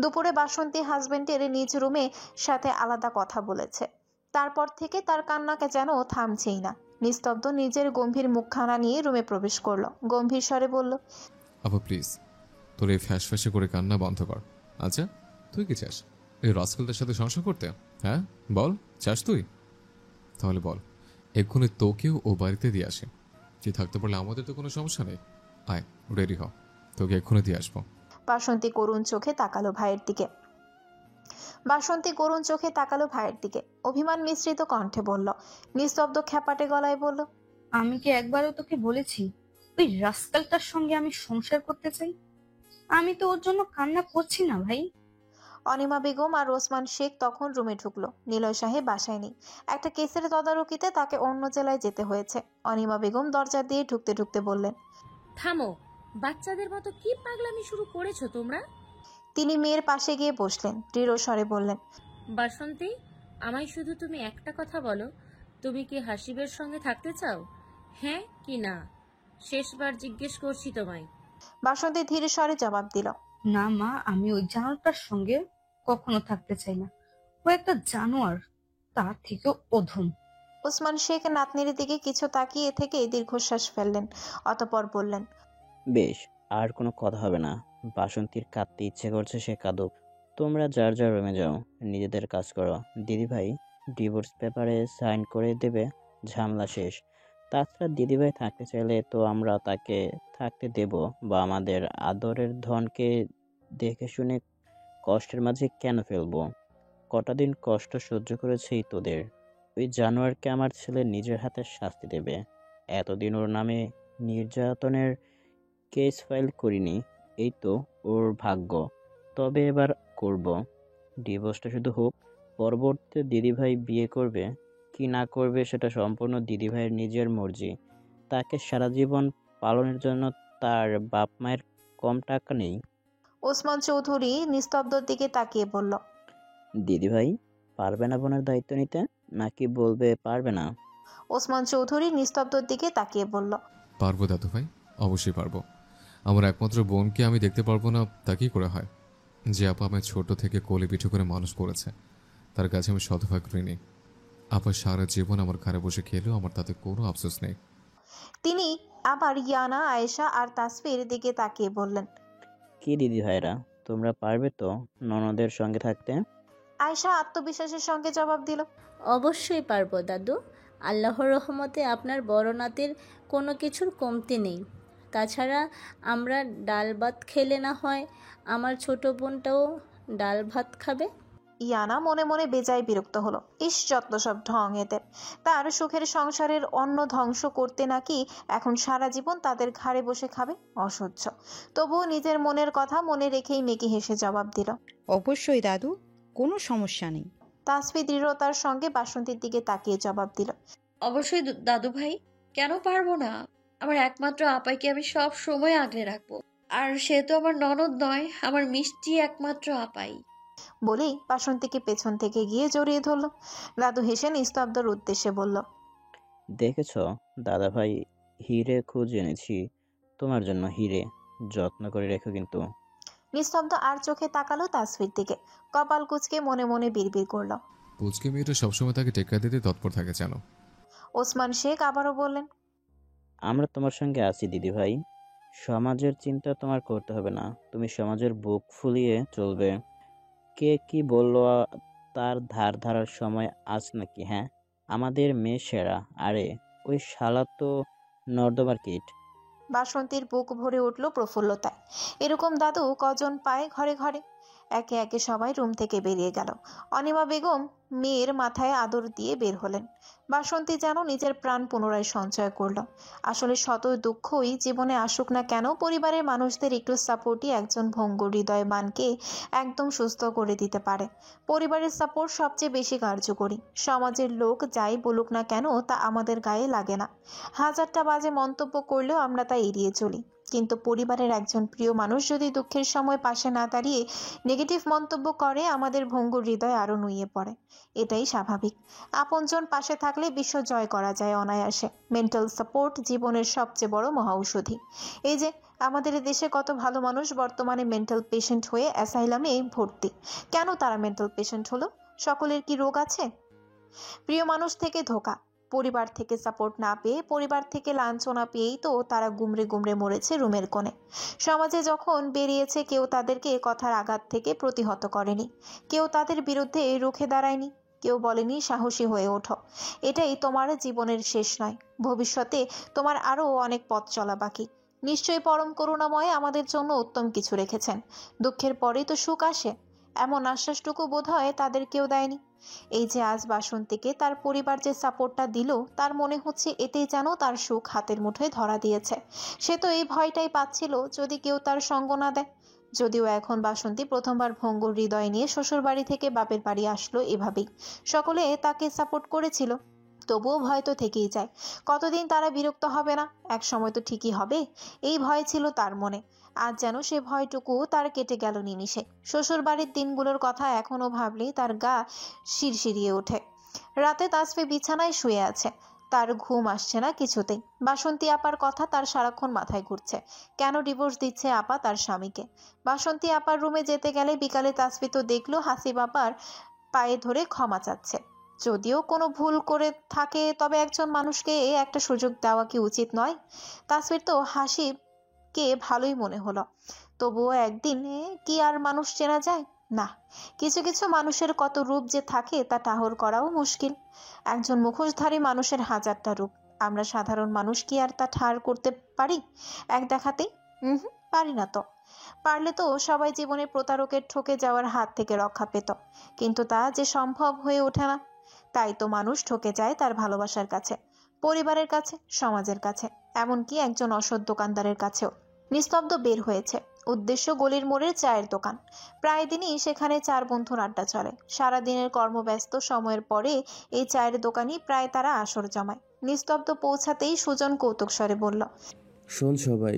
দুপুরে বাসন্তী হাজবেন্ডের নিজ রুমে সাথে আলাদা কথা বলেছে। তারপর থেকে তার কান্নাকে যেন থামছেই না। নিস্তব্ধ নিজের গম্ভীর মুখখানা নিয়ে রুমে প্রবেশ করলো। গম্ভীর স্বরে বলল, আপা প্লিজ, তোর এই ফ্যাস ফ্যাসে করে কান্না বন্ধ কর। আচ্ছা, তুই কি চাস? এই রাস্কেলটার সাথে সংসার করতে? হ্যাঁ বল, চাস তুই? তাহলে বল, এক্ষুনি তোকেও ও বাড়িতে দিয়ে আসে। তুই থাকতে পারলে আমাদের তো কোনো সমস্যা নেই। আয়, রেডি হ, তোকে এক্ষুনি দিয়ে আসবো। বাসন্তী করুণ চোখে তাকালো ভাইয়ের দিকে। অভিমান মিশ্রিত কণ্ঠে বলল, নিস্তব্ধ খ্যাপাটে গলায় বলল, আমি কি একবারও তোকে বলেছি ওই রাস্কালটার সঙ্গে আমি সংসার করতে চাই? আমি তো ওর জন্য কান্না করছি না ভাই। অনিমা বেগম আর ওসমান শেখ তখন রুমে ঢুকলো। নিলয় সাহেব বাসায় নেই। একটা কেসের তদারকিতে তাকে অন্য জেলায় যেতে হয়েছে। অনিমা বেগম দরজা দিয়ে ঢুকতে ঢুকতে বললেন, থামো, বাচ্চাদের মতো কি পাগলামি শুরু করেছো তোমরা? তিনি মেয়ের পাশে গিয়ে বসলেন। দৃঢ় স্বরে বললেন, বাসন্তী, আমায় শুধু তুমি একটা কথা বলো, তুমি কি হাসিবের সঙ্গে থাকতে চাও? হ্যাঁ কি না? শেষবার জিজ্ঞেস করছি তোমায়। বাসন্তী ধীরে স্বরে জবাব দিল, না মা, আমি ওই জানোয়ারটার সঙ্গে কখনো থাকতে চাই না। ও একটা জানোয়ার, তার থেকেও অধম। ওসমান শেখ নাতনির দিকে কিছু তাকিয়ে থেকে দীর্ঘশ্বাস ফেললেন। অতঃপর বললেন, বেশ, আর কোনো কথা হবে না। বাসন্তীর কাঁদতে ইচ্ছে করছে, সে কাঁদুক। তোমরা যার যার রুমে যাও, নিজেদের কাজ করো। দিদিভাই ডিভোর্স পেপারে সাইন করে দেবে, ঝামেলা শেষ। তাছাড়া দিদিভাই থাকতে চাইলে তো আমরা তাকে থাকতে দেব, বা আমাদের আদরের ধনকে দেখে শুনে কষ্টের মাঝে কেন ফেলবো? কটা দিন কষ্ট সহ্য করেছি তোদের। ওই জানোয়ারকে আমার ছেলে নিজের হাতে শাস্তি দেবে। এতদিন ওর নামে নির্যাতনের কেস ফাইল করিনি, এই তো ওর ভাগ্য। তবে এবার করব। ডিভোর্সটা শুধু হোক, পরবর্তীতে দিদিভাই বিয়ে করবে কি না করবে সেটা সম্পূর্ণ দিদিভাইয়ের নিজের মর্জি। তাকে সারা জীবন পালনের জন্য তার বাপ মায়ের কম টাকা নেই। ওসমান চৌধুরী নিস্তব্ধর দিকে তাকিয়ে বলল, দিদিভাই পারবে না বোনের দায়িত্ব নিতে, নাকি বলবে পারবে না? ওসমান চৌধুরী নিস্তব্ধর দিকে তাকিয়ে বলল, পারবো দাদু ভাই, অবশ্যই পারবো। আমার একমাত্র বোনকে আমি দেখতে পারবো না তা কি করে হয়? যে আপা আমায় ছোট থেকে কোলে পিঠে করে মানুষ করেছে, তার কাছে আমি শতভাগ ঋণী। আপা সারা জীবন আমার ঘরে বসে খেলেও আমার তাতে কোনো আফসোস নেই। তিনি আবার ইয়ানা, আয়েশা আর তাসফির দিকে তাকিয়ে বললেন, কি দিদিভাইরা, তোমরা পারবে তো ননদের সঙ্গে থাকতে? আয়েশা আত্মবিশ্বাসের সঙ্গে জবাব দিল, অবশ্যই পারবো দাদু। আল্লাহর রহমতে আপনার বড় নাতির কোনো কিছুর কমতি নেই। তাছাড়া আমরা ডাল ভাত খেলে না হয় আমার ছোট বোনটাও ডাল ভাত খাবে। ইয়ানা মনে মনে বেজায় বিরক্ত হলো। ইস, যত সব ঢং এদের। তার সুখের সংসারের অন্ন ধ্বংস করতে নাকি এখন সারা জীবন তাদের ঘাড়ে বসে খাবে। অসহ্য। তবুও নিজের মনের কথা মনে রেখেই মেকি হেসে জবাব দিল, অবশ্যই দাদু, কোনো সমস্যা নেই। তাসফি দৃঢ়তার সঙ্গে বাসন্তীর দিকে তাকিয়ে জবাব দিল, অবশ্যই দাদু ভাই, কেন পারবো না? আমার একমাত্র আপাইকে আমি সব সময় আগলে রাখবো। আর সে তো আমার ননদ নয়, আমার মিষ্টি একমাত্র আপাই। বলেই বাসন্তীকে পেছন থেকে গিয়ে জড়িয়ে ধরল। দাদু হেসে নিস্তব্ধর উদ্দেশ্যে বলল, দেখেছ দাদাভাই, হিরে খুঁজে এনেছি। তোমার জন্য হিরে, যত্ন করে রেখো কিন্তু। নিস্তব্ধ আর চোখে তাকালো তাসফির দিকে, কপাল কুঁচকে মনে মনে বিড়বিড় করলো। পুচকে মেয়েটা সবসময় তাকে টেক্কা দিতে তৎপর থাকে জানো। ওসমান শেখ আবারও বললেন, আমরা তোমার সঙ্গে আছি দিদিভাই। সমাজের চিন্তা তোমার করতে হবে না, তুমি সমাজের বুক ফুলিয়ে চলবে। কে কি বললো তার ধার ধারার সময় আজ নাকি? হ্যাঁ, আমাদের মেয়ে সেরা। আরে ওই শালা তো নর্দমার কিট। বাসন্তীর বুক ভরে উঠল প্রফুল্লতায়। এরকম দাদু কজন পায় ঘরে ঘরে। একে একে সবাই রুম থেকে বেরিয়ে গেল। অনিমা বেগম মেয়ের মাথায় আদর দিয়ে বের হলেন। বাসন্তী যেন নিজের প্রাণ পুনরায় সঞ্চয় করল। আসলে শত দুঃখই জীবনে আসুক না কেন, পরিবারের মানুষদের একটু সাপোর্টই একজন ভঙ্গুর হৃদয়বানকে একদম সুস্থ করে দিতে পারে। পরিবারের সাপোর্ট সবচেয়ে বেশি কার্যকরী। সমাজের লোক যাই বলুক না কেন তা আমাদের গায়ে লাগে না। হাজারটা বাজে মন্তব্য করলেও আমরা তা এড়িয়ে চলি। কিন্তু পরিবারের একজন প্রিয় মানুষ যদি দুঃখের সময় পাশে না দাঁড়িয়ে নেগেটিভ মন্তব্য করে, আমাদের ভঙ্গুর হৃদয় আরও নুয়ে পড়ে। এটাই স্বাভাবিক। আপনজন পাশে থাকলে বিশ্ব জয় করা যায় অনায়াসে। মেন্টাল সাপোর্ট জীবনের সবচেয়ে বড় মহাঔষধি। এই যে আমাদের দেশে কত ভালো মানুষ বর্তমানে মেন্টাল পেশেন্ট হয়ে অ্যাসাইলামে ভর্তি। কেন তারা মেন্টাল পেশেন্ট হলো? সকলের কি রোগ আছে? প্রিয় মানুষ থেকে ধোঁকা, পরিবার থেকে সাপোর্ট না পেয়ে, পরিবার থেকে লাঞ্ছনা পেয়েই তো তারা গুমরে গুমরে মরেছে রুমের কোণে। সমাজে যখন বেরিয়েছে, কেউ তাদেরকে কথার আঘাত থেকে প্রতিহত করেনি, কেউ তাদের বিরুদ্ধে রুখে দাঁড়ায়নি, কেউ বলেনি সাহসী হয়ে ওঠো। এটাই তোমার জীবনের শেষ নয়, ভবিষ্যতে তোমার আরও অনেক পথ চলা বাকি। নিশ্চয়ই পরম করুণাময় আমাদের জন্য উত্তম কিছু রেখেছেন। দুঃখের পরেই তো সুখ আসে, এমন আশ্বাসটুকু বোধহয় তাদের কেউ দেয়নি। এই যে আজ বাসন্তীকে তার পরিবার যে সাপোর্টটা দিল, তার মনে হচ্ছে এতেই যেন তার সুখ হাতের মুঠোয় ধরা দিয়েছে। সে তো এই ভয়টাই পাচ্ছিল, যদি কেউ তার সঙ্গ না দেয়। যদিও এখন বাসন্তী প্রথমবার ভঙ্গুর হৃদয় নিয়ে শ্বশুর বাড়ি থেকে বাপের বাড়ি আসলো এভাবেই। সকলে তাকে সাপোর্ট করেছিল, তবুও ভয় তো থেকেই যায়। কতদিন তারা বিরক্ত হবে না? এক সময় তো ঠিকই হবে। এই ভয় ছিল তার মনে। আজ যেন সে ভয়টুকু তার কেটে গেল নিমিষে। শ্বশুর বাড়ির দিনগুলোর কথা এখনো ভাবলেই তার গা শিরশিরিয়ে ওঠে। রাতে তাসফি বিছানায় শুয়ে আছে, তার ঘুম আসছে না কিছুতেই। বাসন্তী আপার কথা তার সারাক্ষণ মাথায় ঘুরছে। কেন ডিভোর্স দিচ্ছে আপা তার স্বামীকে? বাসন্তী আপার রুমে যেতে গেলে বিকালে তাসফি তো দেখলো হাসিব আপার পায়ে ধরে ক্ষমা চাচ্ছে। যদিও কোনো ভুল করে থাকে, তবে একজন মানুষকে একটা সুযোগ দেওয়া কি উচিত নয়? তাসফির তো হাসিবকে ভালোই মনে হলো, তবুও একদিনে কি আর মানুষ চেনা যায় না? কিছু কিছু মানুষের কত রূপ যে থাকে তা ঠাহর করাও মুশকিল। একজন মুখোশধারী মানুষের হাজারটা রূপ। আমরা সাধারণ মানুষ কি আর তা ঠাহর করতে পারি এক দেখাতেই? পারি না তো। পারলে তো সবাই জীবনে প্রতারকের ঠকে যাওয়ার হাত থেকে রক্ষা পেত, কিন্তু তা যে সম্ভব হয়ে ওঠে না। তাই তো মানুষ ঠকে যায় তার ভালোবাসার কাছে, পরিবারের কাছে, সমাজের কাছে, এমনকি একজন অসৎ দোকানদারের কাছেও। নিস্তব্ধ বের হয়েছে, উদ্দেশ্য গলির মোড়ের চায়ের দোকান। প্রায় দিনই সেখানে চার বন্ধুর আড্ডা চলে। সারাদিনের কর্মব্যস্ত সময়ের পরে এই চায়ের দোকানই প্রায় তারা আসর জমায়। নিস্তব্ধ পৌঁছাতেই সুজন কৌতুক স্বরে বলল, শোন সবাই,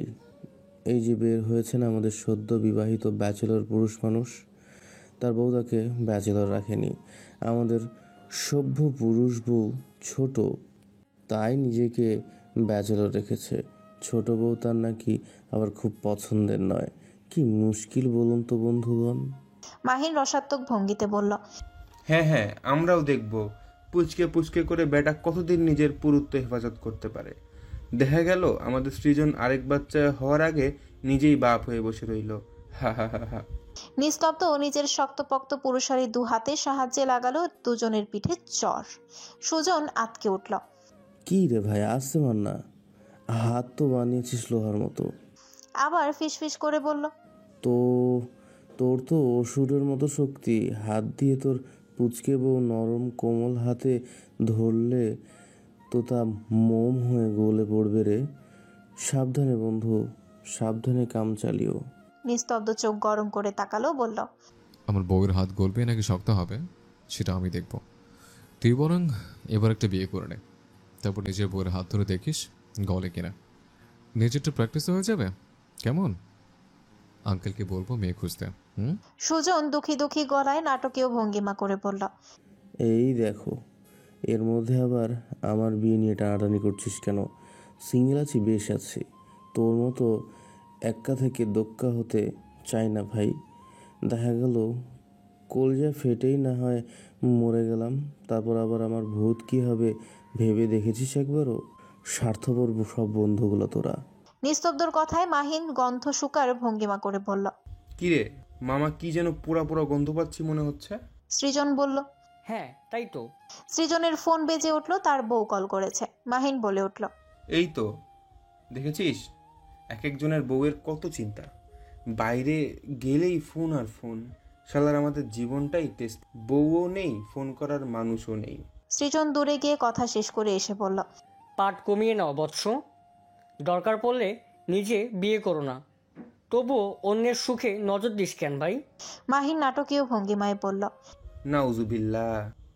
এই যে বের হয়েছেন আমাদের সদ্য বিবাহিত ব্যাচেলর পুরুষ মানুষ, তার বউ তাকে ব্যাচেলর রাখেনি। আমাদের সভ্য পুরুষ বউ ছোট, তাই নিজেকে ব্যাচেলর রেখেছে। ছোট বউ তার নাকি আবার খুব পছন্দের নয়। কি মুশকিল বলুন তো বন্ধুগণ। মাহিন রসাত্মক ভঙ্গিতে বলল, হ্যাঁ হ্যাঁ, আমরাও দেখব পুচকে পুচকে করে বেটা কতদিন নিজের পুরুত্ব হেফাজত করতে পারে। দেখা গেল আমাদের সৃজন আরেক বাচ্চা হওয়ার আগে নিজেই বাপ হয়ে বসে রইল। হা হা হা হা। নিস্তব্ধ নিজের শক্তপোক্ত পুরুষালী দু হাতে সাহায্যে লাগালো দুজনের পিঠে চর। সুজন আতকে উঠল, কি রে ভাই, আসতে মার না, হাত তো বানিয়েছিস লোহার মতো। আবার ফিসফিস করে বলল, তো তোর তো অসুরের মতো শক্তি। হাত দিয়ে তোর পুচকে বউ নরম কোমল হাতে ধরলে তো তা মোম হয়ে গলে পড়বে রে। সাবধানে বন্ধু, সাবধানে কাম চালিও। নিস্তব্ধ চোখ গরম করে তাকালো, বলল, আমার বউয়ের হাত গলবে নাকি শক্ত হবে সেটা আমি দেখব। তুই বরং এবার একটা বিয়ে করে নে, তারপর নিজের বউয়ের হাত ধরে দেখিস গলে কিনা। নিজেরটা প্র্যাকটিস হয়ে যাবে। কেমন? আঙ্কেলকে বলবো মেয়ে খুঁজতে। সুজন দুঃখী দুঃখী গলায় নাটকীয় ভঙ্গিমা করে বলল, এই দেখো, এর মধ্যে আবার আমার বিয়ে নিয়ে টানাটানি করছিস কেন? সিঙ্গেল আছি, বেশ আছি। তোর মতো এক্কা থেকে দোক্কা হতে চাই না ভাই। দেখা গেল কলজা ফেটেই না হয় মরে গেলাম, তারপর আবার আমার ভূত কি হবে ভেবে দেখেছিস একবারও? স্বার্থপর সব বন্ধুগুলো তোরা। নিস্তব্ধর কথায় মাহিন গন্ধ শুকার ভঙ্গিমা করে বলল, কিরে মামা, কি যেন পোড়া পোড়া গন্ধ পাচ্ছি মনে হচ্ছে। সৃজন বলল, হ্যাঁ তাই তো। সৃজনের ফোন বেজে উঠল, তার বউ কল করেছে। মাহিন বলে উঠল, এই তো দেখেছিস, এক একজনের বউয়ের কত চিন্তা, বাইরে গেলেই ফোন আর ফোন। শালার আমাদের জীবনটাই টেস্ট, বউও নেই, ফোন করার মানুষও নেই। সৃজন দূরে গিয়ে কথা শেষ করে এসে বলল, পাট কমিয়ে নাও বৎস, দরকার পড়লে নিজে বিয়ে করো না, তবুও অন্যের সুখে নজর দিস কেন ভাই? মাহিন নাটকীয় ভঙ্গিমায় বলল, নাউজুবিল্লাহ,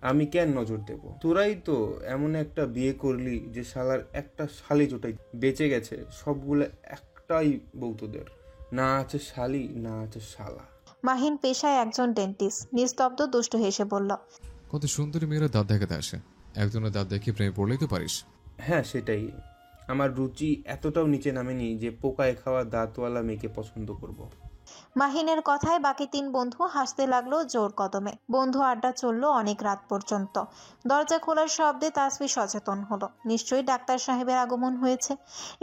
আমি কেন নজর দেব? তোরাই তো এমন একটা বিয়ে করলি যে শালার একটা শালি জোটাই বেঁচে গেছে, সবগুলো একটাই বউ তোদের, না আছে শালি না আছে শালা। মাহিন পেশায় একজন ডেন্টিস্ট। নিস্তব্ধ দুষ্ট হেসে বলল, কত সুন্দরী মেয়েরা দাঁত দেখাতে আসে, একজনের দাঁত দেখে প্রেমে পড়লেই তো পারিস। হ্যাঁ সেটাই, আমার রুচি এতটাও নিচে নামেনি যে পোকায় খাওয়া দাঁতওয়ালা মেয়েকে পছন্দ করব। মাহিনের কথায় বাকি 3 বন্ধু হাসতে লাগলো জোর কদমে। বন্ধু আড্ডা চললো অনেক রাত পর্যন্ত। দরজা খোলার শব্দে তাসফি সচেতন হলো, নিশ্চয়ই ডাক্তার সাহেবের আগমন হয়েছে।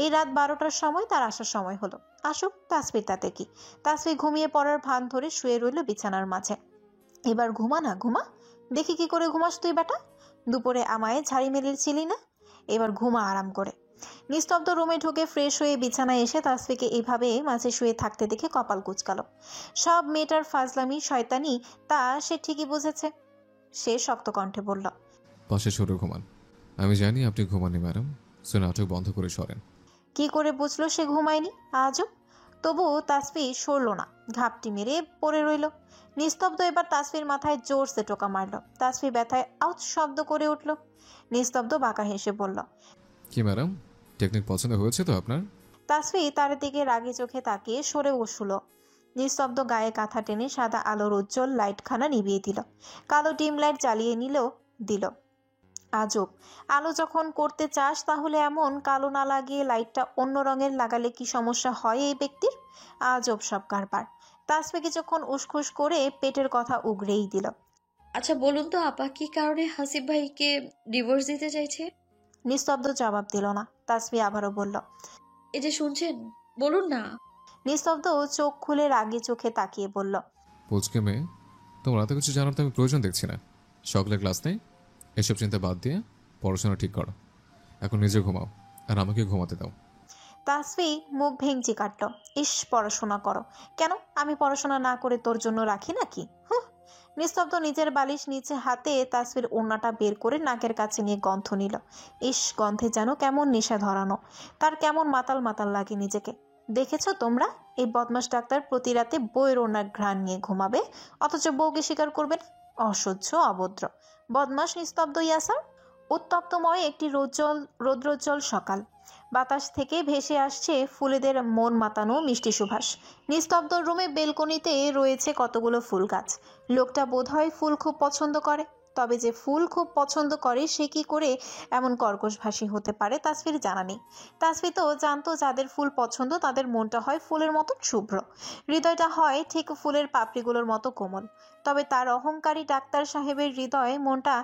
এই রাত 12টার সময় তার আসার সময় হলো। আসুক, তাসফির তাতে কি। তাসফি ঘুমিয়ে পড়ার ভান ধরে শুয়ে রইল বিছানার মাঝে। এবার ঘুমা না ঘুমা, দেখি কি করে ঘুমাস তুই বেটা। দুপুরে আমায় ঝাড়ি মেরেছিলি না, এবার ঘুমা আরাম করে। নিস্তব্ধ রুমে ঢুকে ফ্রেশ হয়ে বিছানায় এসে তাসফিকে এইভাবে মাঝে শুয়ে থাকতে দেখে কপাল কুঁচকালো। সব মেয়েটার ফাজলামি শয়তানি তা সে ঠিকই বুঝেছে। সে শক্ত কণ্ঠে বলল, পাশে সরে ঘুমান। আমি জানি আপনি ঘুমাননি ম্যাডাম, সো নাটক বন্ধ করে সরেন। কি করে বুঝলো সে ঘুমায়নি আজও? তবু তাসফি সরল না, ঘাপটি মেরে পড়ে রইল। নিস্তব্ধ এবার তাসফির মাথায় জোরসে টোকা মারল। তাসফি ব্যথায় আউচ শব্দ করে উঠল। নিস্তব্ধ বাঁকা হেসে বলল, কি ম্যাডাম, টেকনিক পছন্দ হয়েছে তো আপনার? তাসফি তার দিকে রাগী চোখে তাকিয়ে সরে বসল। নিস্তব্ধ গায়ে কাঁথা টেনে সাদা আলোর উজ্জ্বল লাইটখানা নিভিয়ে দিল। কালো ডিম লাইট জ্বালিয়ে দিল। আজব, আলো যখন করতে চাস তাহলে এমন কালো না লাগিয়ে লাইটটা অন্য রঙের লাগালে কি সমস্যা হয় এই ব্যক্তির? আজব সব কারবার। তাসফি কিছুক্ষণ উসখুস করে পেটের কথা উগরেই দিল। আচ্ছা বলুন তো আপা, কি কারণে হাসিব ভাইকে ডিভোর্স দিতে চাইছে? নিস্তব্ধ জবাব দিল না। তাসফি আবারও বলল, এই যে শুনছেন, বলুন না। নিস্তব্ধ চোখ খুলে রাগী চোখে তাকিয়ে বলল, পুচকে মেয়ে, তোমার এত কিছু জানার তো আমি প্রয়োজন দেখছি না। সকালে ক্লাস নেই, এসব চিন্তা বাদ দিয়ে পড়াশোনা ঠিক করো। এখন নিজে ঘুমাও আর আমাকে ঘুমাতে দাও। তাসফি মুখ ভেঙচি কাটল। ইস, পড়াশোনা করো কেন? আমি পড়াশোনা না করে তোর জন্য রাখি নাকি? নিস্তব্ধ নিজের বালিশ নিচে হাতে তাসফির ওড়নাটা বের করে নাকের কাছে নিয়ে গন্ধ নিল। ইস, গন্ধে যেন কেমন নেশা ধরানো। তার কেমন মাতাল মাতাল লাগে নিজেকে। দেখেছো তোমরা, এই বদমাস ডাক্তার প্রতি রাতে বইয়ের ওড়নার ঘ্রাণ নিয়ে ঘুমাবে, অথচ বউকে স্বীকার করবে না। অসহ্য, অভদ্র, বদমাস নিস্তব্ধ ইয়াসার। উত্তপ্তময় একটি রৌদ্রোজ্জ্বল সকাল। বাতাস থেকে ভেসে আসছে ফুলেদের মন মাতানো মিষ্টি সুবাস। নিস্তব্ধ রুমে বেলকনিতে রয়েছে কতগুলো ফুল গাছ। লোকটা বোধহয় ফুল খুব পছন্দ করে। তবে যে ফুল খুব পছন্দ করে সে কি করে এমন কর্কশভাষী হতে পারে তাসফির জানা নেই। তাসফি তো জানতো যাদের ফুল পছন্দ তাদের মনটা হয় ফুলের মতো শুভ্র, হৃদয়টা হয় ঠিক ফুলের পাপড়িগুলোর মতো কোমল। তবে তার অহংকারী ডাক্তার সাহেবের হৃদয়ে মনটা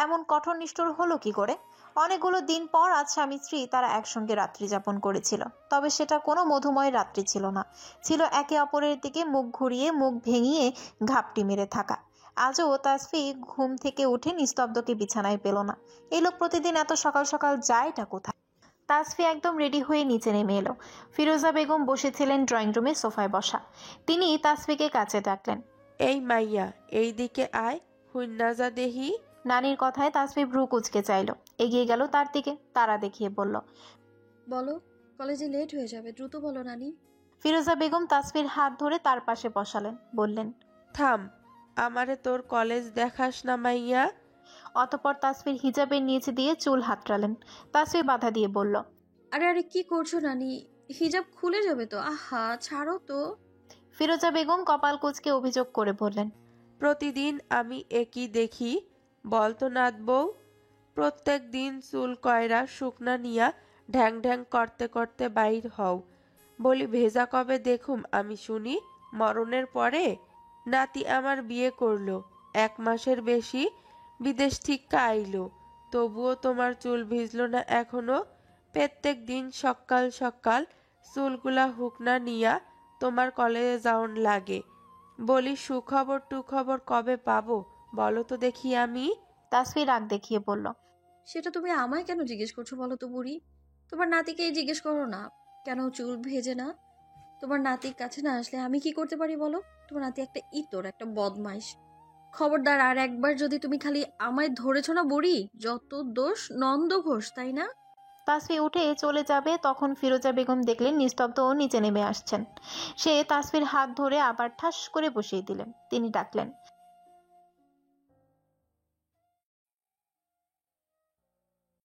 এমন কঠোর নিষ্ঠুর হলো কি করে? অনেকগুলো দিন পর আজ স্বামী স্ত্রী তারা একসঙ্গে রাত্রি যাপন করেছিল। তবে সেটা কোনো মধুময় রাত্রি ছিল না, ছিল একে অপরের দিকে মুখ ঘুরিয়ে মুখ ভেঙিয়ে ঘাপটি মেরে থাকা। আজও তাসফি ঘুম থেকে উঠে নিস্তব্ধকে বিছানায় পেল না। এই লোক প্রতিদিন এত সকাল সকাল যায়টা কোথায়? তাসফি একদম রেডি হয়ে নিচে নেমে এলো। ফিরোজা বেগম বসেছিলেন ড্রয়িং রুমে সোফায় বসা। তিনি তাসফিকে কাছে ডাকলেন, এই মাইয়া, এই দিকে আয়, হুইন্নাজা দেহি। নানির কথায় তাসফি ভ্রু কুচকে চাইল, এগিয়ে গেল তার দিকে, তারা দেখিয়ে বলল, বলো, কলেজে লেট হয়ে যাবে, দ্রুত বলো নানি। ফিরোজা বেগম তাসফির হাত ধরে তার পাশে বসালেন, বললেন, থাম, আমারে তোর কলেজ দেখাস না মাইয়া। অতঃপর তাসফির হিজাবের নিচে দিয়ে চুল হাতড়ালেন। তাসফি বাধা দিয়ে বলল, আরে আরে কি করছো নানি, হিজাব খুলে যাবে তো, আহা ছাড়ো তো। ফিরোজা বেগম কপাল কুঁচকে অভিযোগ করে বললেন, প্রতিদিন আমি একই দেখি, বলতো নাথ বউ। প্রত্যেক দিন চুল কয়রা শুকনা নিয়া ঢ্যাং ঢ্যাং করতে করতে বাইর হও, বলি ভেজা কবে দেখুম আমি শুনি? মরণের পরে? নাতি আমার বিয়ে করলো, 1 মাসের বেশি বিদেশ থেকে আইলো, তবুও তোমার চুল ভিজলো না এখনো? প্রত্যেক দিন সকাল সকাল চুলগুলা হুকনা নিয়া তোমার কলেজে যাওন লাগে। বলি সুখবর টুখবর কবে পাবো বলো তো দেখি আমি? তাসফির রাগ দেখিয়ে বলল, সেটা তুমি আমায় কেন জিজ্ঞেস করছো বলো তো বুড়ি? তোমার নাতিকেই জিজ্ঞেস করো না কেন চুল ভেজে না। তোমার নাতির কাছে না আসলে আমি কি করতে পারি বলো? তোমার নাতি একটা ইতর, একটা বদমাইশ। খবরদার আর একবার যদি তুমি খালি আমায় ধরেছো না বুড়ি, যত দোষ নন্দ ঘোষ, তাই না? তাসফি উঠে চলে যাবে তখন ফিরোজা বেগম দেখলেন নিস্তব্ধ ও নিচে নেমে আসছেন। সে তাসফির হাত ধরে আবার ঠাস করে বসিয়ে দিলেন। তিনি ডাকলেন,